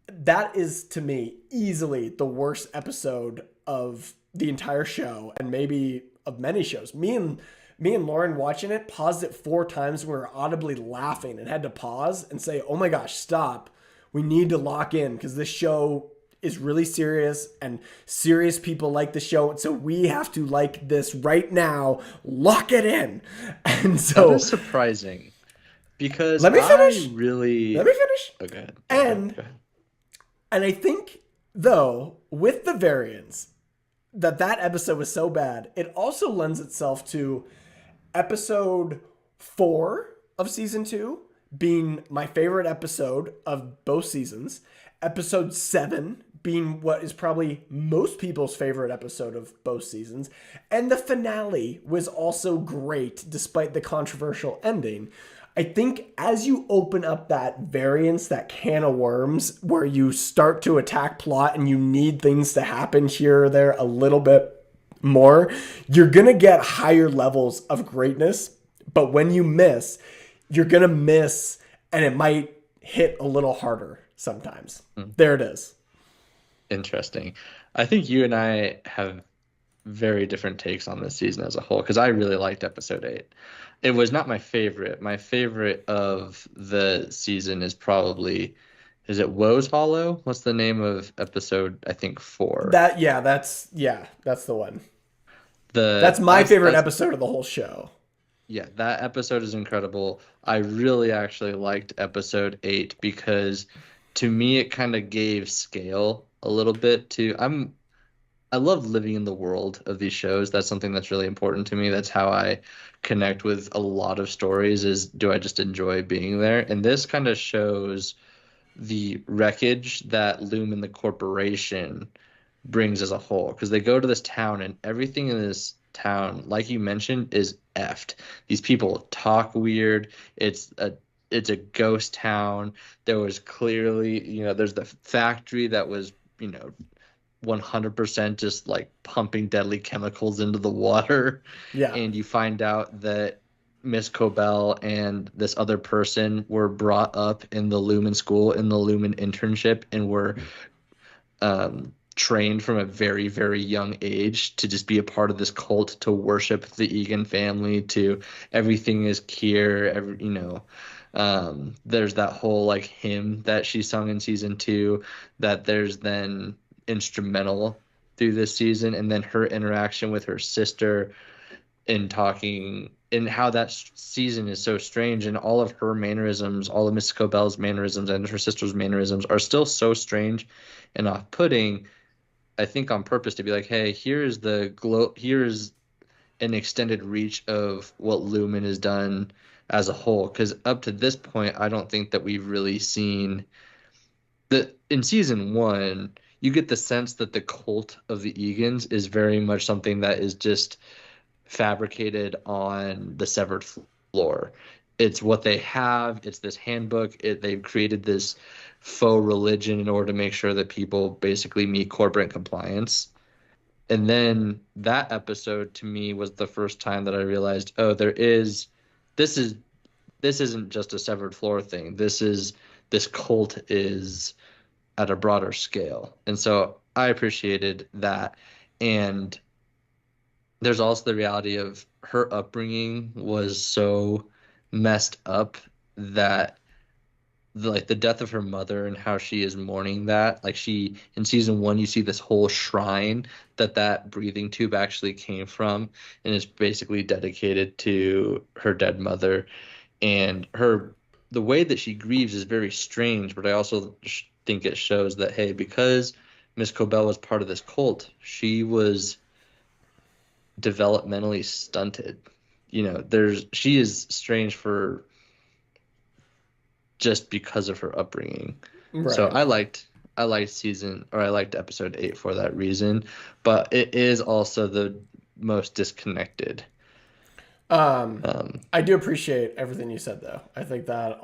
that is, to me, easily the worst episode of the entire show, and maybe of many shows. Me and Lauren, watching it, paused it 4 times. We were audibly laughing and had to pause and say, oh my gosh, stop. We need to lock in, because this show is really serious, and serious people like the show. So we have to like this right now. Lock it in. And so that is surprising, because let me finish. Okay. And I think, though, with the variance, that episode was so bad, it also lends itself to episode 4 of season 2 being my favorite episode of both seasons. Episode 7 being what is probably most people's favorite episode of both seasons. And the finale was also great, despite the controversial ending. I think as you open up that variance, that can of worms, where you start to attack plot and you need things to happen here or there a little bit more, you're going to get higher levels of greatness. But when you miss, you're going to miss, and it might hit a little harder sometimes. There it is. Interesting. I think you and I have very different takes on this season as a whole because I really liked episode 8. It was not my favorite. My favorite of the season is probably, is it Woe's Hollow? What's the name of episode, I think, 4? That's the one. The That's my favorite that's episode of the whole show. Yeah, that episode is incredible. I really actually liked episode 8 because to me it kind of gave scale a little bit to I love living in the world of these shows. That's something that's really important to me. That's how I connect with a lot of stories is do I just enjoy being there? And this kind of shows the wreckage that Loom and the corporation brings as a whole because they go to this town and everything in this town, like you mentioned, is effed. These people talk weird. It's a ghost town. There was clearly, there's the factory that was, 100% just like pumping deadly chemicals into the water. Yeah. And you find out that Miss Cobell and this other person were brought up in the Lumen school, in the Lumen internship, and were trained from a very, very young age to just be a part of this cult, to worship the Egan family, to everything is Kier, there's that whole like hymn that she sung in season 2 that there's then instrumental through this season, and then her interaction with her sister in talking and how that season is so strange, and all of her mannerisms, all of Miss Cobell's mannerisms and her sister's mannerisms are still so strange and off-putting, I think on purpose to be like, hey, here's an extended reach of what Lumen has done as a whole. Because up to this point, I don't think that we've really seen that in season 1, you get the sense that the cult of the Egans is very much something that is just fabricated on the severed floor. It's what they have. It's this handbook. They've created this faux religion in order to make sure that people basically meet corporate compliance. And then that episode to me was the first time that I realized, oh, this isn't just a severed floor thing. This cult is at a broader scale. And so I appreciated that. And there's also the reality of her upbringing was so messed up that the death of her mother and how she is mourning that, like she in season 1 you see this whole shrine that breathing tube actually came from, and is basically dedicated to her dead mother. And the way that she grieves is very strange, but I also think it shows that, hey, because Miss Cobell was part of this cult, she was developmentally stunted. She is strange for just because of her upbringing. Right. So I liked episode 8 for that reason, but it is also the most disconnected. I do appreciate everything you said, though. I think that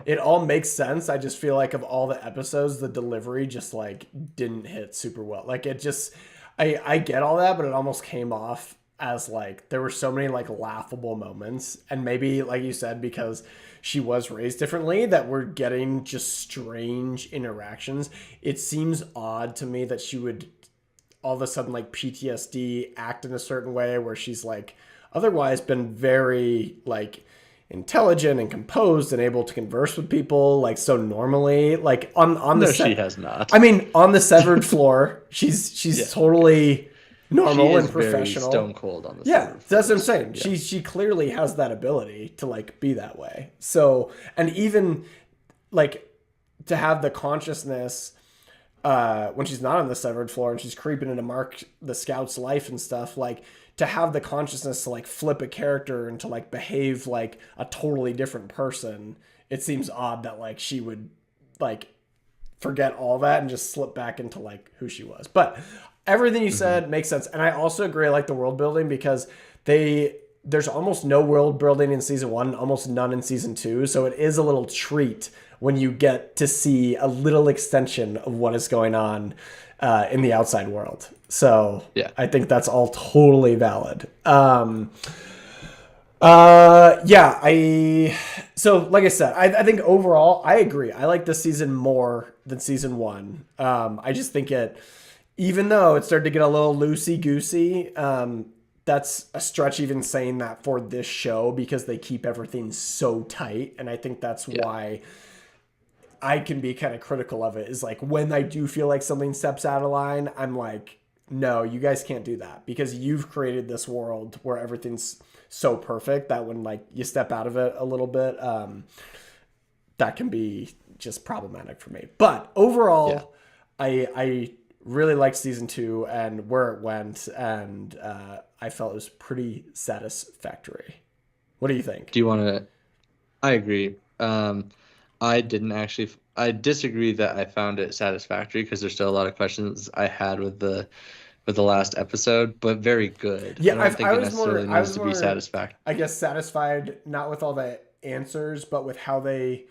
it all makes sense. I just feel like of all the episodes, the delivery just like didn't hit super well. Like it just, I get all that, but it almost came off as like there were so many like laughable moments, and maybe like you said, because she was raised differently, that we're getting just strange interactions. It seems odd to me that she would all of a sudden like PTSD act in a certain way where she's like otherwise been very like intelligent and composed and able to converse with people like so normally, like on the she has not. I mean, on the severed floor, she's totally normal and professional. Very stone cold on the severed floor. That's what I'm saying. Yeah. She clearly has that ability to like be that way. So, and even like to have the consciousness when she's not on the severed floor and she's creeping into Mark the Scout's life and stuff, like to have the consciousness to like flip a character and to like behave like a totally different person, it seems odd that like she would like forget all that and just slip back into like who she was. But everything you said makes sense. And I also agree, I like the world building because there's almost no world building in season 1, almost none in season 2. So it is a little treat when you get to see a little extension of what is going on in the outside world. So yeah, I think that's all totally valid. Yeah, so like I said, I think overall I agree. I like this season more than season one. I just think even though it started to get a little loosey goosey, that's a stretch even saying that for this show because they keep everything so tight, and I think that's Yeah. why I can be kind of critical of it. Is like when I do feel like something steps out of line, I'm like, no, you guys can't do that because you've created this world where everything's so perfect that when like you step out of it a little bit, that can be just problematic for me. But Yeah. overall, I really liked season two and where it went, and I felt it was pretty satisfactory. What do you think? Do you want to? I agree. I didn't actually. I disagree that I found it satisfactory because there's still a lot of questions I had with the last episode, but very good. I Yeah, don't think I it was more, necessarily needs to be satisfactory. I guess, satisfied not with all the answers, but with how they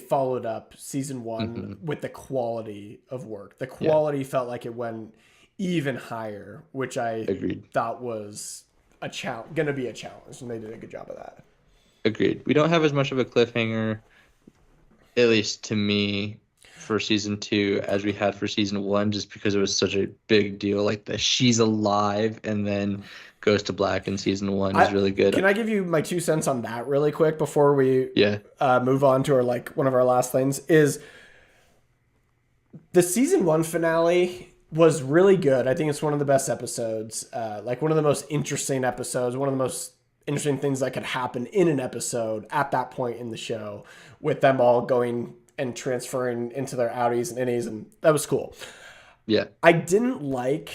followed up season one Hmm. with the quality of work. The Yeah, quality felt like it went even higher, which I agreed. thought was going to be a challenge, and they did a good job of that. Agreed. We don't have as much of a cliffhanger, at least to me, for season two as we had for season one, just because it was such a big deal. Like the she's alive and then goes to black in season one is I really good. Can I give you my 2 cents on that really quick before we Yeah. move on to our like one of our last things is the season one finale was really good. I think it's one of the best episodes, like one of the most interesting episodes, one of the most interesting things that could happen in an episode at that point in the show, with them all going and transferring into their outies and innies, and that was cool. Yeah. I didn't like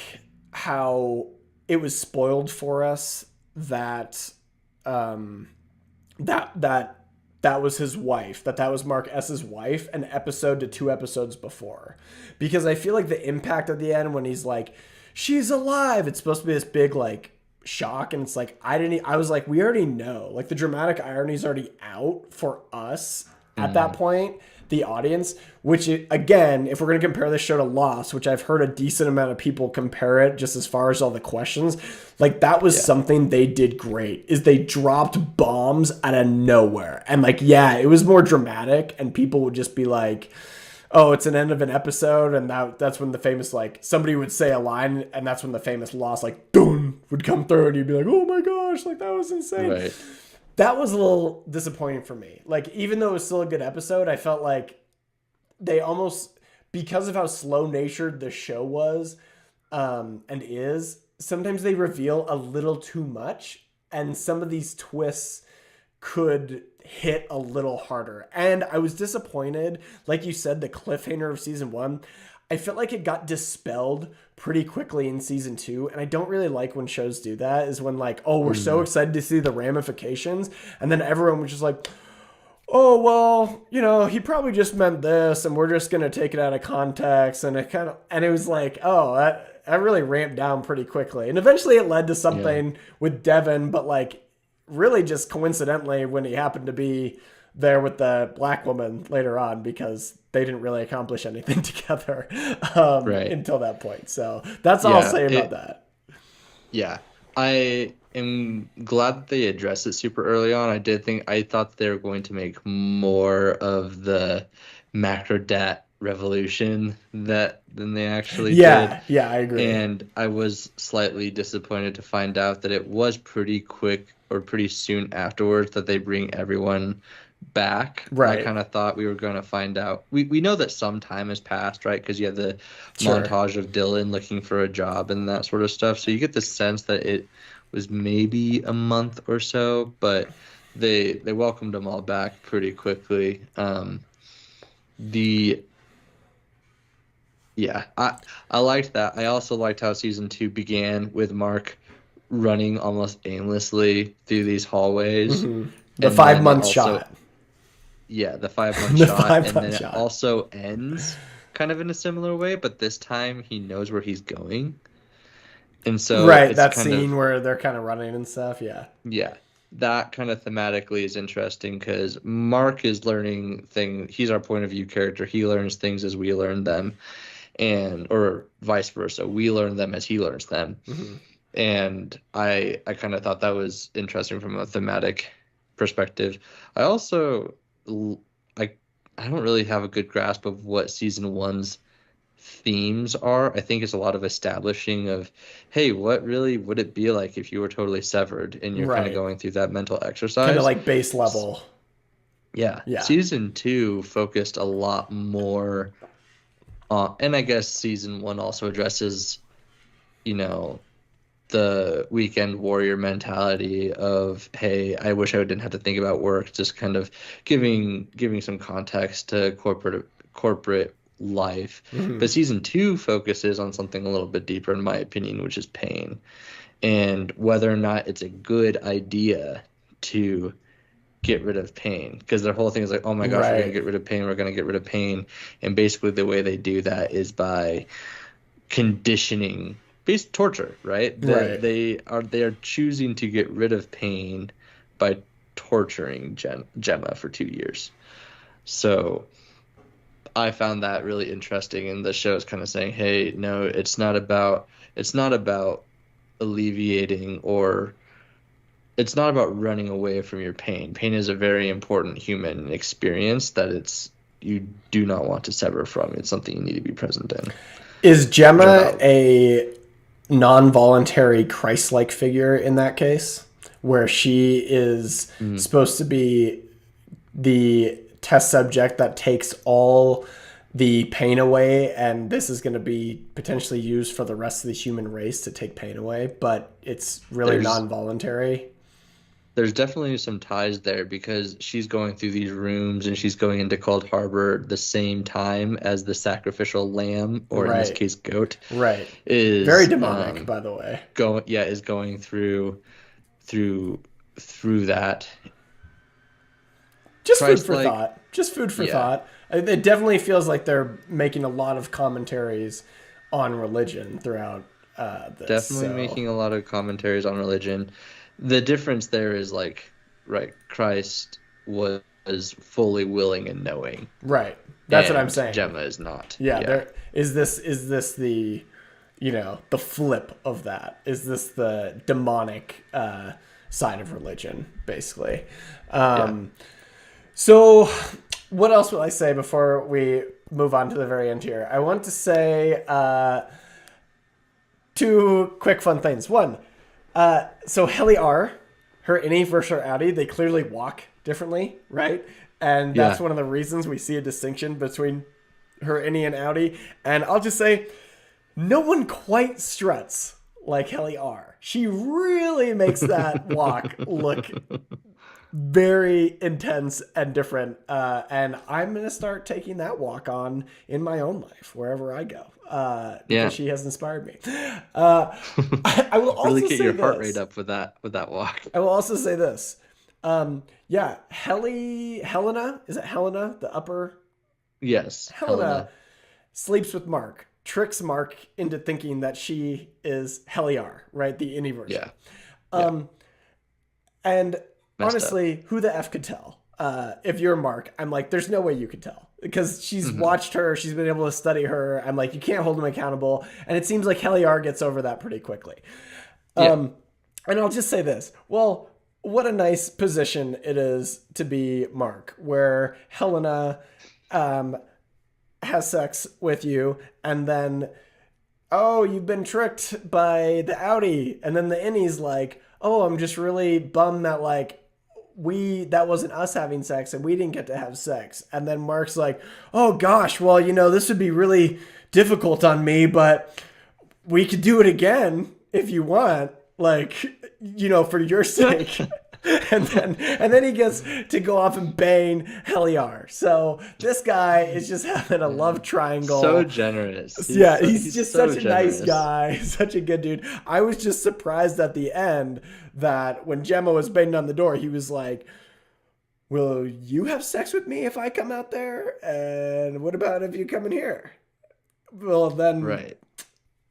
how it was spoiled for us that um, that was his wife, that was Mark S's wife, an episode to 2 episodes before, because I feel like the impact at the end when he's like, "She's alive," it's supposed to be this big like shock, and it's like I was like, we already know, like the dramatic irony is already out for us at that Mm, point, the audience, which again, if we're going to compare this show to Lost, which I've heard a decent amount of people compare it just as far as all the questions, like that was yeah. something they did great, is they dropped bombs out of nowhere. And like, yeah, it was more dramatic and people would just be like, oh, it's an end of an episode, and that's when the famous, like, somebody would say a line, and that's when the famous Lost, like, dun, would come through, and you'd be like, oh my gosh, like, that was insane. Right. That was a little disappointing for me. Like, even though it was still a good episode, I felt like they almost, because of how slow natured the show was, and is, sometimes they reveal a little too much, and some of these twists could hit a little harder. And I was disappointed, like you said, the cliffhanger of season one, I felt like it got dispelled pretty quickly in season two. And I don't really like when shows do that, is when like, oh, we're so Mm, excited to see the ramifications. And then everyone was just like, oh, well, he probably just meant this, and we're just going to take it out of context. And it was like, oh, that really ramped down pretty quickly. And eventually it led to yeah. something with Devin, but like, really just coincidentally when he happened to be there with the black woman later on, because they didn't really accomplish anything together Right. until that point. So that's all I'll Yeah. say about that. Yeah. I am glad that they addressed it super early on. I thought they were going to make more of the macro dat revolution than they actually did. Yeah, I agree. And I was slightly disappointed to find out that it was pretty quick or pretty soon afterwards that they bring everyone back. I Right. kind of thought we were going to find out. We know that some time has passed, right? Because you have the Sure. montage of Dylan looking for a job and that sort of stuff. So you get the sense that it was maybe a month or so, but they welcomed them all back pretty quickly. The Yeah, I liked that. I also liked how season two began with Mark running almost aimlessly through these hallways, The and five then it month also, shot. yeah, the 5 month The shot, five and month then it shot. also ends kind of in a similar way, but this time he knows where he's going, and so Right. it's That kind of, scene where they're kind of running and stuff. Yeah. yeah, that kind of thematically is interesting because Mark is learning he's our point of view character. He learns things as we learn them, and or vice versa. We learn them as he learns them. Hmm. And I kind of thought that was interesting from a thematic perspective. I also I I don't really have a good grasp of what season one's themes are. I think it's a lot of establishing of, hey, what really would it be like if you were totally severed, and you're kind of Right. going through that mental Kind of exercise. like base level. Yeah, Yeah. season two focused a lot more on, and I guess season one also addresses, you know, the weekend warrior mentality of, hey, I wish I didn't have to think about work, just kind of giving some context to corporate life. Hmm. But season two focuses on something a little bit deeper, in my opinion, which is pain, and whether or not it's a good idea to get rid of pain, because their whole thing is like, oh my gosh, we're going to Right. get rid of pain, we're going to get rid of pain. And basically the way they do that is by conditioning based torture, right? Right. They are choosing to get rid of pain by torturing Gemma for 2 years. So I found that really interesting, and the show is kind of saying, hey, no, it's not about alleviating, or it's not about running away from your pain. Pain is a very important human experience that you do not want to sever from. It's something you need to be present in, Is which I Gemma thought. a non-voluntary Christ-like figure in that case, where she is Mm. supposed to be the test subject that takes all the pain away, and this is going to be potentially used for the rest of the human race to take pain away, but it's really There's non-voluntary? there's definitely some ties there, because she's going through these rooms and she's going into Cold Harbor the same time as the sacrificial lamb, or in this Right. case, goat, Right. Very is demonic, by the way. going through through that. Just food Christ for like, thought. Just food for yeah, thought. It definitely feels like they're making a lot of commentaries on religion throughout this. definitely So, making a lot of commentaries on religion. The difference there is like, right, Christ was fully willing and knowing, right. That's what I'm and saying. Gemma is not. Yeah, Yeah. there is this the the flip of that? Is this the demonic side of religion, basically? Yeah. Um, so, what else will I say before we move on to the very end here? I want to say two quick fun things. One, so Helly R, her innie versus her outie, they clearly walk differently, right? And that's Yeah. one of the reasons we see a distinction between her innie and outie. And I'll just say, no one quite struts like Helly R. She really makes that walk look very intense and different. And I'm going to start taking that walk on in my own life, wherever I go, because Yeah. she has inspired me. Uh, I will Really also get say your heart rate this. up with that walk. I will also say this. Yeah, Helena, is it Helena? The upper Yes, Helena Helena. sleeps with Mark, tricks Mark into thinking that she is Heliar, right? The innie version. Yeah. Yeah. Um, and Messed up. honestly, who the F could tell? If you're Mark, I'm like, there's no way you could tell because she's Hmm. watched her, she's been able to study her. I'm like, you can't hold him accountable. And it seems like Heliar gets over that pretty quickly. Yeah. And I'll just say this. Well, what a nice position it is to be Mark, where Helena um, has sex with you, and then, oh, you've been tricked by the outie. And then the innie's like, oh, I'm just really bummed that, like, that wasn't us having sex and we didn't get to have sex. And then Mark's like, oh gosh, well, this would be really difficult on me, but we could do it again if you want, like, for your sake. And then he gets to go off and bang Heliar. So this guy is just having a love So triangle. generous. Yeah, he's He's just so such a nice generous. guy, such a good dude. I was just surprised at the end that when Gemma was banging on the door, he was like, will you have sex with me if I come out there? And what about if you come in here? Well, then Right.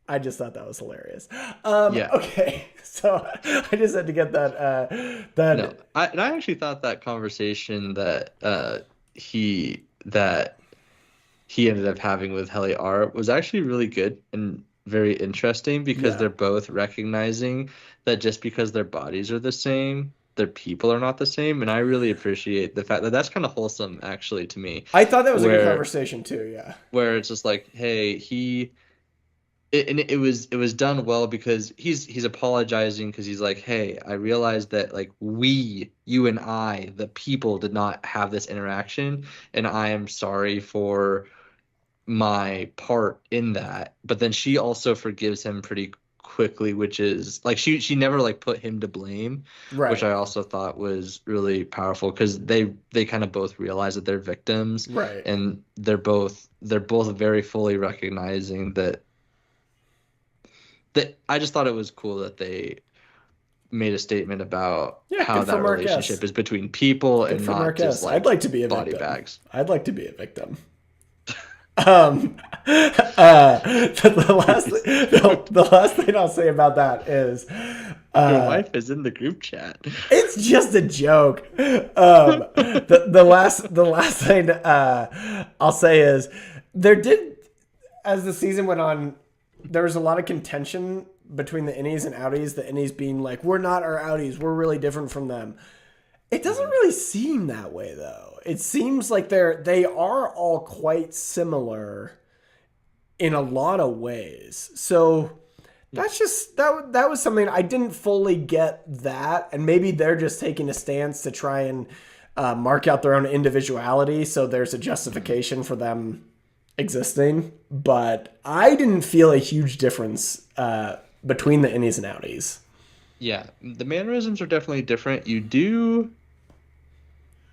I just thought that was hilarious. Yeah. Okay, so I just had to get that. No. I actually thought that conversation he that he ended up having with Helly R was actually really good, and very interesting because Yeah. they're both recognizing that just because their bodies are the same, their people are not the same. And I really appreciate the fact that that's kind of wholesome, actually, to me, I thought that was a good where conversation too. Yeah. it's just like, hey, it was done well because he's apologizing because he's like, hey, I realized that like you and I, the people, did not have this interaction, and I am sorry for my part in that. But then she also forgives him pretty quickly, which is like she never like put him to blame, which Right. I also thought was really powerful because they kind of both realize that they're victims, Right. and they're both very fully recognizing that I just thought it was cool that they made a statement about Yeah. how Good for that Mark S. relationship is between people Good and for not Mark just S. I'd like like to be a body victim. bags. I'd like to be a victim. The last thing I'll say about that is Your wife is in the group chat. it's just a joke. The last thing I'll say is there did, as the season went on, there was a lot of contention between the innies and outies. The innies being like, "We're not our outies. We're really different from them." It doesn't really seem that way though. It seems like they are all quite similar in a lot of ways. So that's just that was something I didn't fully get that, and maybe they're just taking a stance to try and mark out their own individuality. So there's a justification for them existing, but I didn't feel a huge difference between the innies and outies. Yeah, the mannerisms are definitely different. You do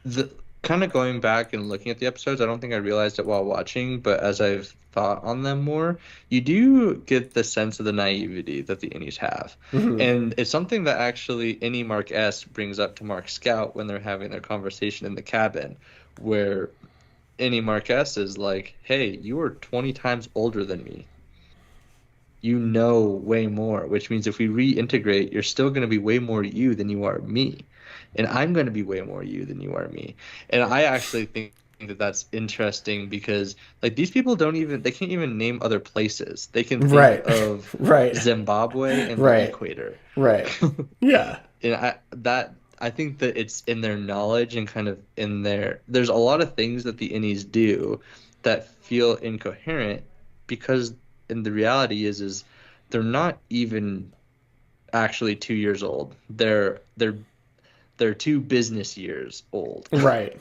the kind of going back and looking at the episodes, I don't think I realized it while watching, but as I've thought on them more, you do get the sense of the naivety that the innies have. Mm-hmm. And it's something that actually Innie Mark S brings up to Mark Scout when they're having their conversation in the cabin, where Innie Mark S is like, hey, you are 20 times older than me. You know way more, which means if we reintegrate, you're still going to be way more you than you are me. And I'm going to be way more you than you are me. And I actually think that that's interesting because like these people they can't even name other places. They can think Right, of right, Zimbabwe and the right, equator. right. Yeah, And I think that it's in their knowledge and kind of there's a lot of things that the innies do that feel incoherent because and the reality is they're not even actually 2 years old. They're 2 business years old. right.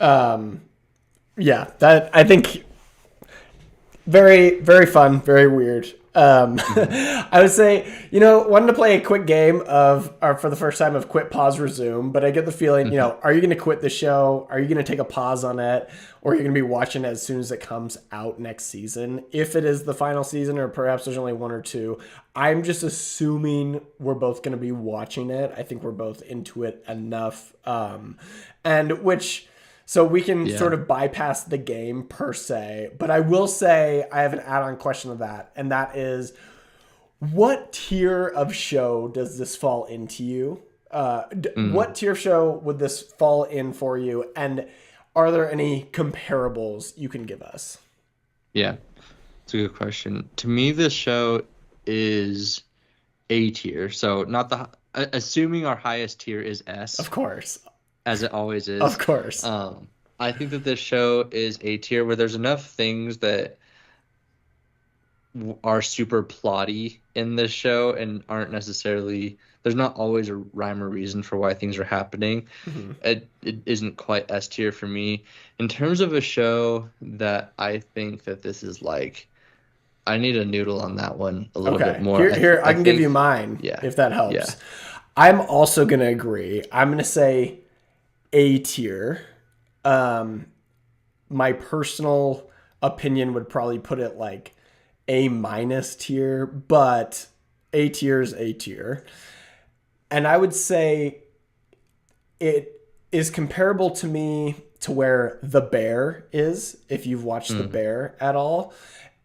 Um, yeah, that I think very, very fun, very weird. Mhm. I would say, wanted to play a quick game or for the first time of quit, pause, resume, but I get the feeling, Mhm. are you going to quit the show? Are you going to take a pause on it? Or are you going to be watching it as soon as it comes out next season? If it is the final season, or perhaps there's only one or two, I'm just assuming we're both going to be watching it. I think we're both into it enough. So we can Yeah. sort of bypass the game per se. But I will say I have an add-on question of that, and that is, what tier of show does this fall into you? Mm. What tier of show would this fall in for you? And are there any comparables you can give us? Yeah. It's a good question. To me, this show is A tier. So not assuming our highest tier is S, Of course. as it always Of is. course. I think that this show is A tier where there's enough things that are super plotty in this show and aren't necessarily there's not always a rhyme or reason for why things are happening. Mhm. It isn't quite S tier for me. In terms of a show that I think that this is like, I need a noodle on that one a little bit Okay. more. Here, I I can give you think, mine yeah, if that yeah, helps. I'm also going to agree. I'm going to say A tier. Um, my personal opinion would probably put it like A minus tier, but A tier is A tier. And I would say it is comparable to me to where The Bear is, if you've watched The mm, Bear at all.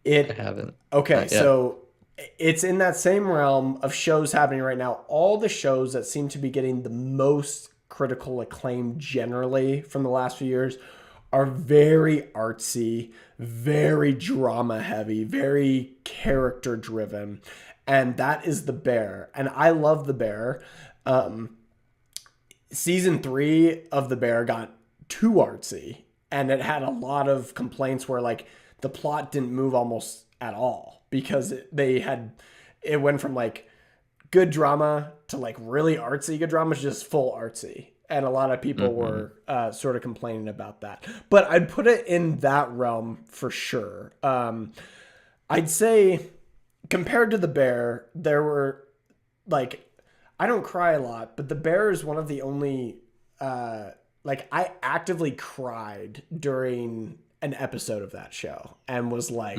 I It haven't, Okay, not yet. so it's in that same realm of shows happening right now. All the shows that seem to be getting the most critical acclaim generally from the last few years are very artsy, very drama heavy, very character driven. And that is The Bear. And I love The Bear. Season 3 of The Bear got too artsy, and it had a lot of complaints where like the plot didn't move almost at all because it went from like good drama to like really artsy good drama to just full artsy. And a lot of people were sort of complaining about that. But I'd put it in that realm for sure. I'd say compared to The Bear, there were like, I don't cry a lot, but The Bear is one of the only, like I actively cried during an episode of that show and was like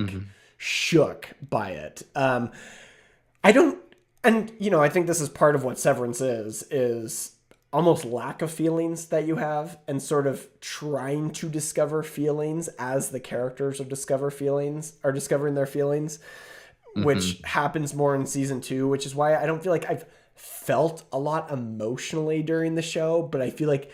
shook by it. I don't, and you know, I think this is part of what Severance is almost lack of feelings that you have and sort of trying to discover feelings as the characters are discovering their feelings, which happens more in season 2, which is why I don't feel like I've felt a lot emotionally during the show, but I feel like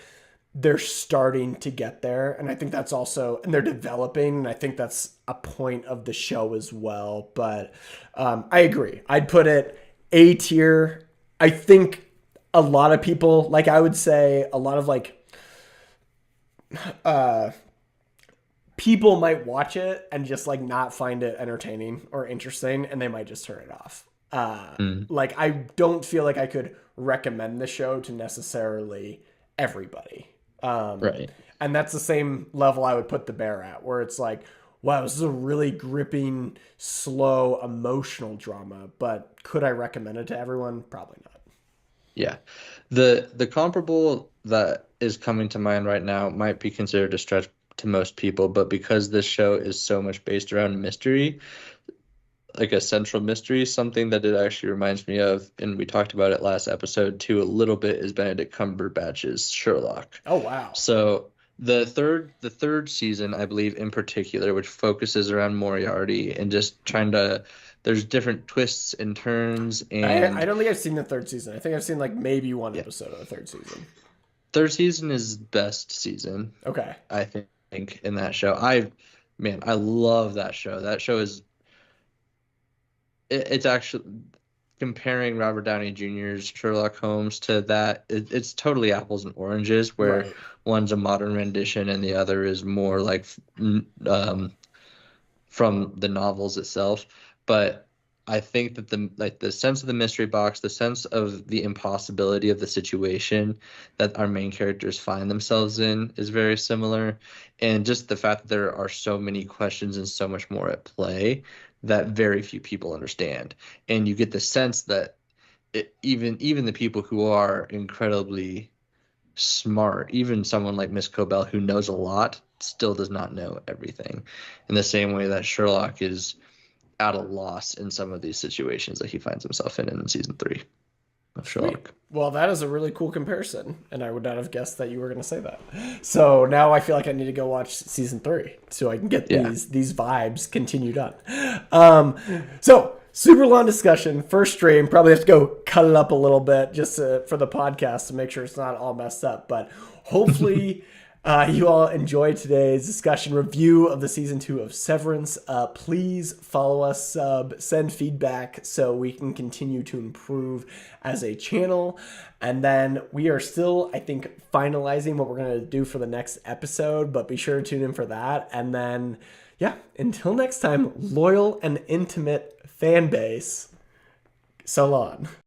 they're starting to get there. And I think that's also, and they're developing. And I think that's a point of the show as well. But I agree. I'd put it A tier. I think a lot of people, like I would say a lot of like, people might watch it and just like not find it entertaining or interesting. And they might just turn it off. Like I don't feel like I could recommend the show to necessarily everybody. Right. And that's the same level I would put The Bear at, where it's like, wow, this is a really gripping, slow, emotional drama, but could I recommend it to everyone? Probably not. Yeah. The comparable that is coming to mind right now might be considered a stretch to most people, but because this show is so much based around mystery, like a central mystery, something that it actually reminds me of, and we talked about it last episode too a little bit, is Benedict Cumberbatch's Sherlock. Oh wow. So the third season, I believe in particular, which focuses around Moriarty and just trying to, there's different twists and turns, and I don't think I've seen the third season. I think I've seen like maybe one episode of the third season. Third season is best season. Okay. I think in that show. I love that show. That show is, it's actually, comparing Robert Downey Jr.'s Sherlock Holmes to that, it's totally apples and oranges, where one's a modern rendition and the other is more like from the novels itself. But I think that the sense of the mystery box, the sense of the impossibility of the situation that our main characters find themselves in is very similar. And just the fact that there are so many questions and so much more at play that very few people understand. And you get the sense that even the people who are incredibly smart, even someone like Miss Cobell who knows a lot, still does not know everything. In the same way that Sherlock is at a loss in some of these situations that he finds himself in season 3 of Sherlock. Sweet. Well, that is a really cool comparison, and I would not have guessed that you were going to say that. So now I feel like I need to go watch season 3 so I can get these vibes continued on. So super long discussion, first stream. Probably have to go cut it up a little bit just for the podcast to make sure it's not all messed up. But hopefully you all enjoyed today's discussion review of the season 2 of Severance. Please follow us, send feedback so we can continue to improve as a channel. And then we are still, I think, finalizing what we're going to do for the next episode, but be sure to tune in for that. And then, yeah, until next time, loyal and intimate fan base, so long.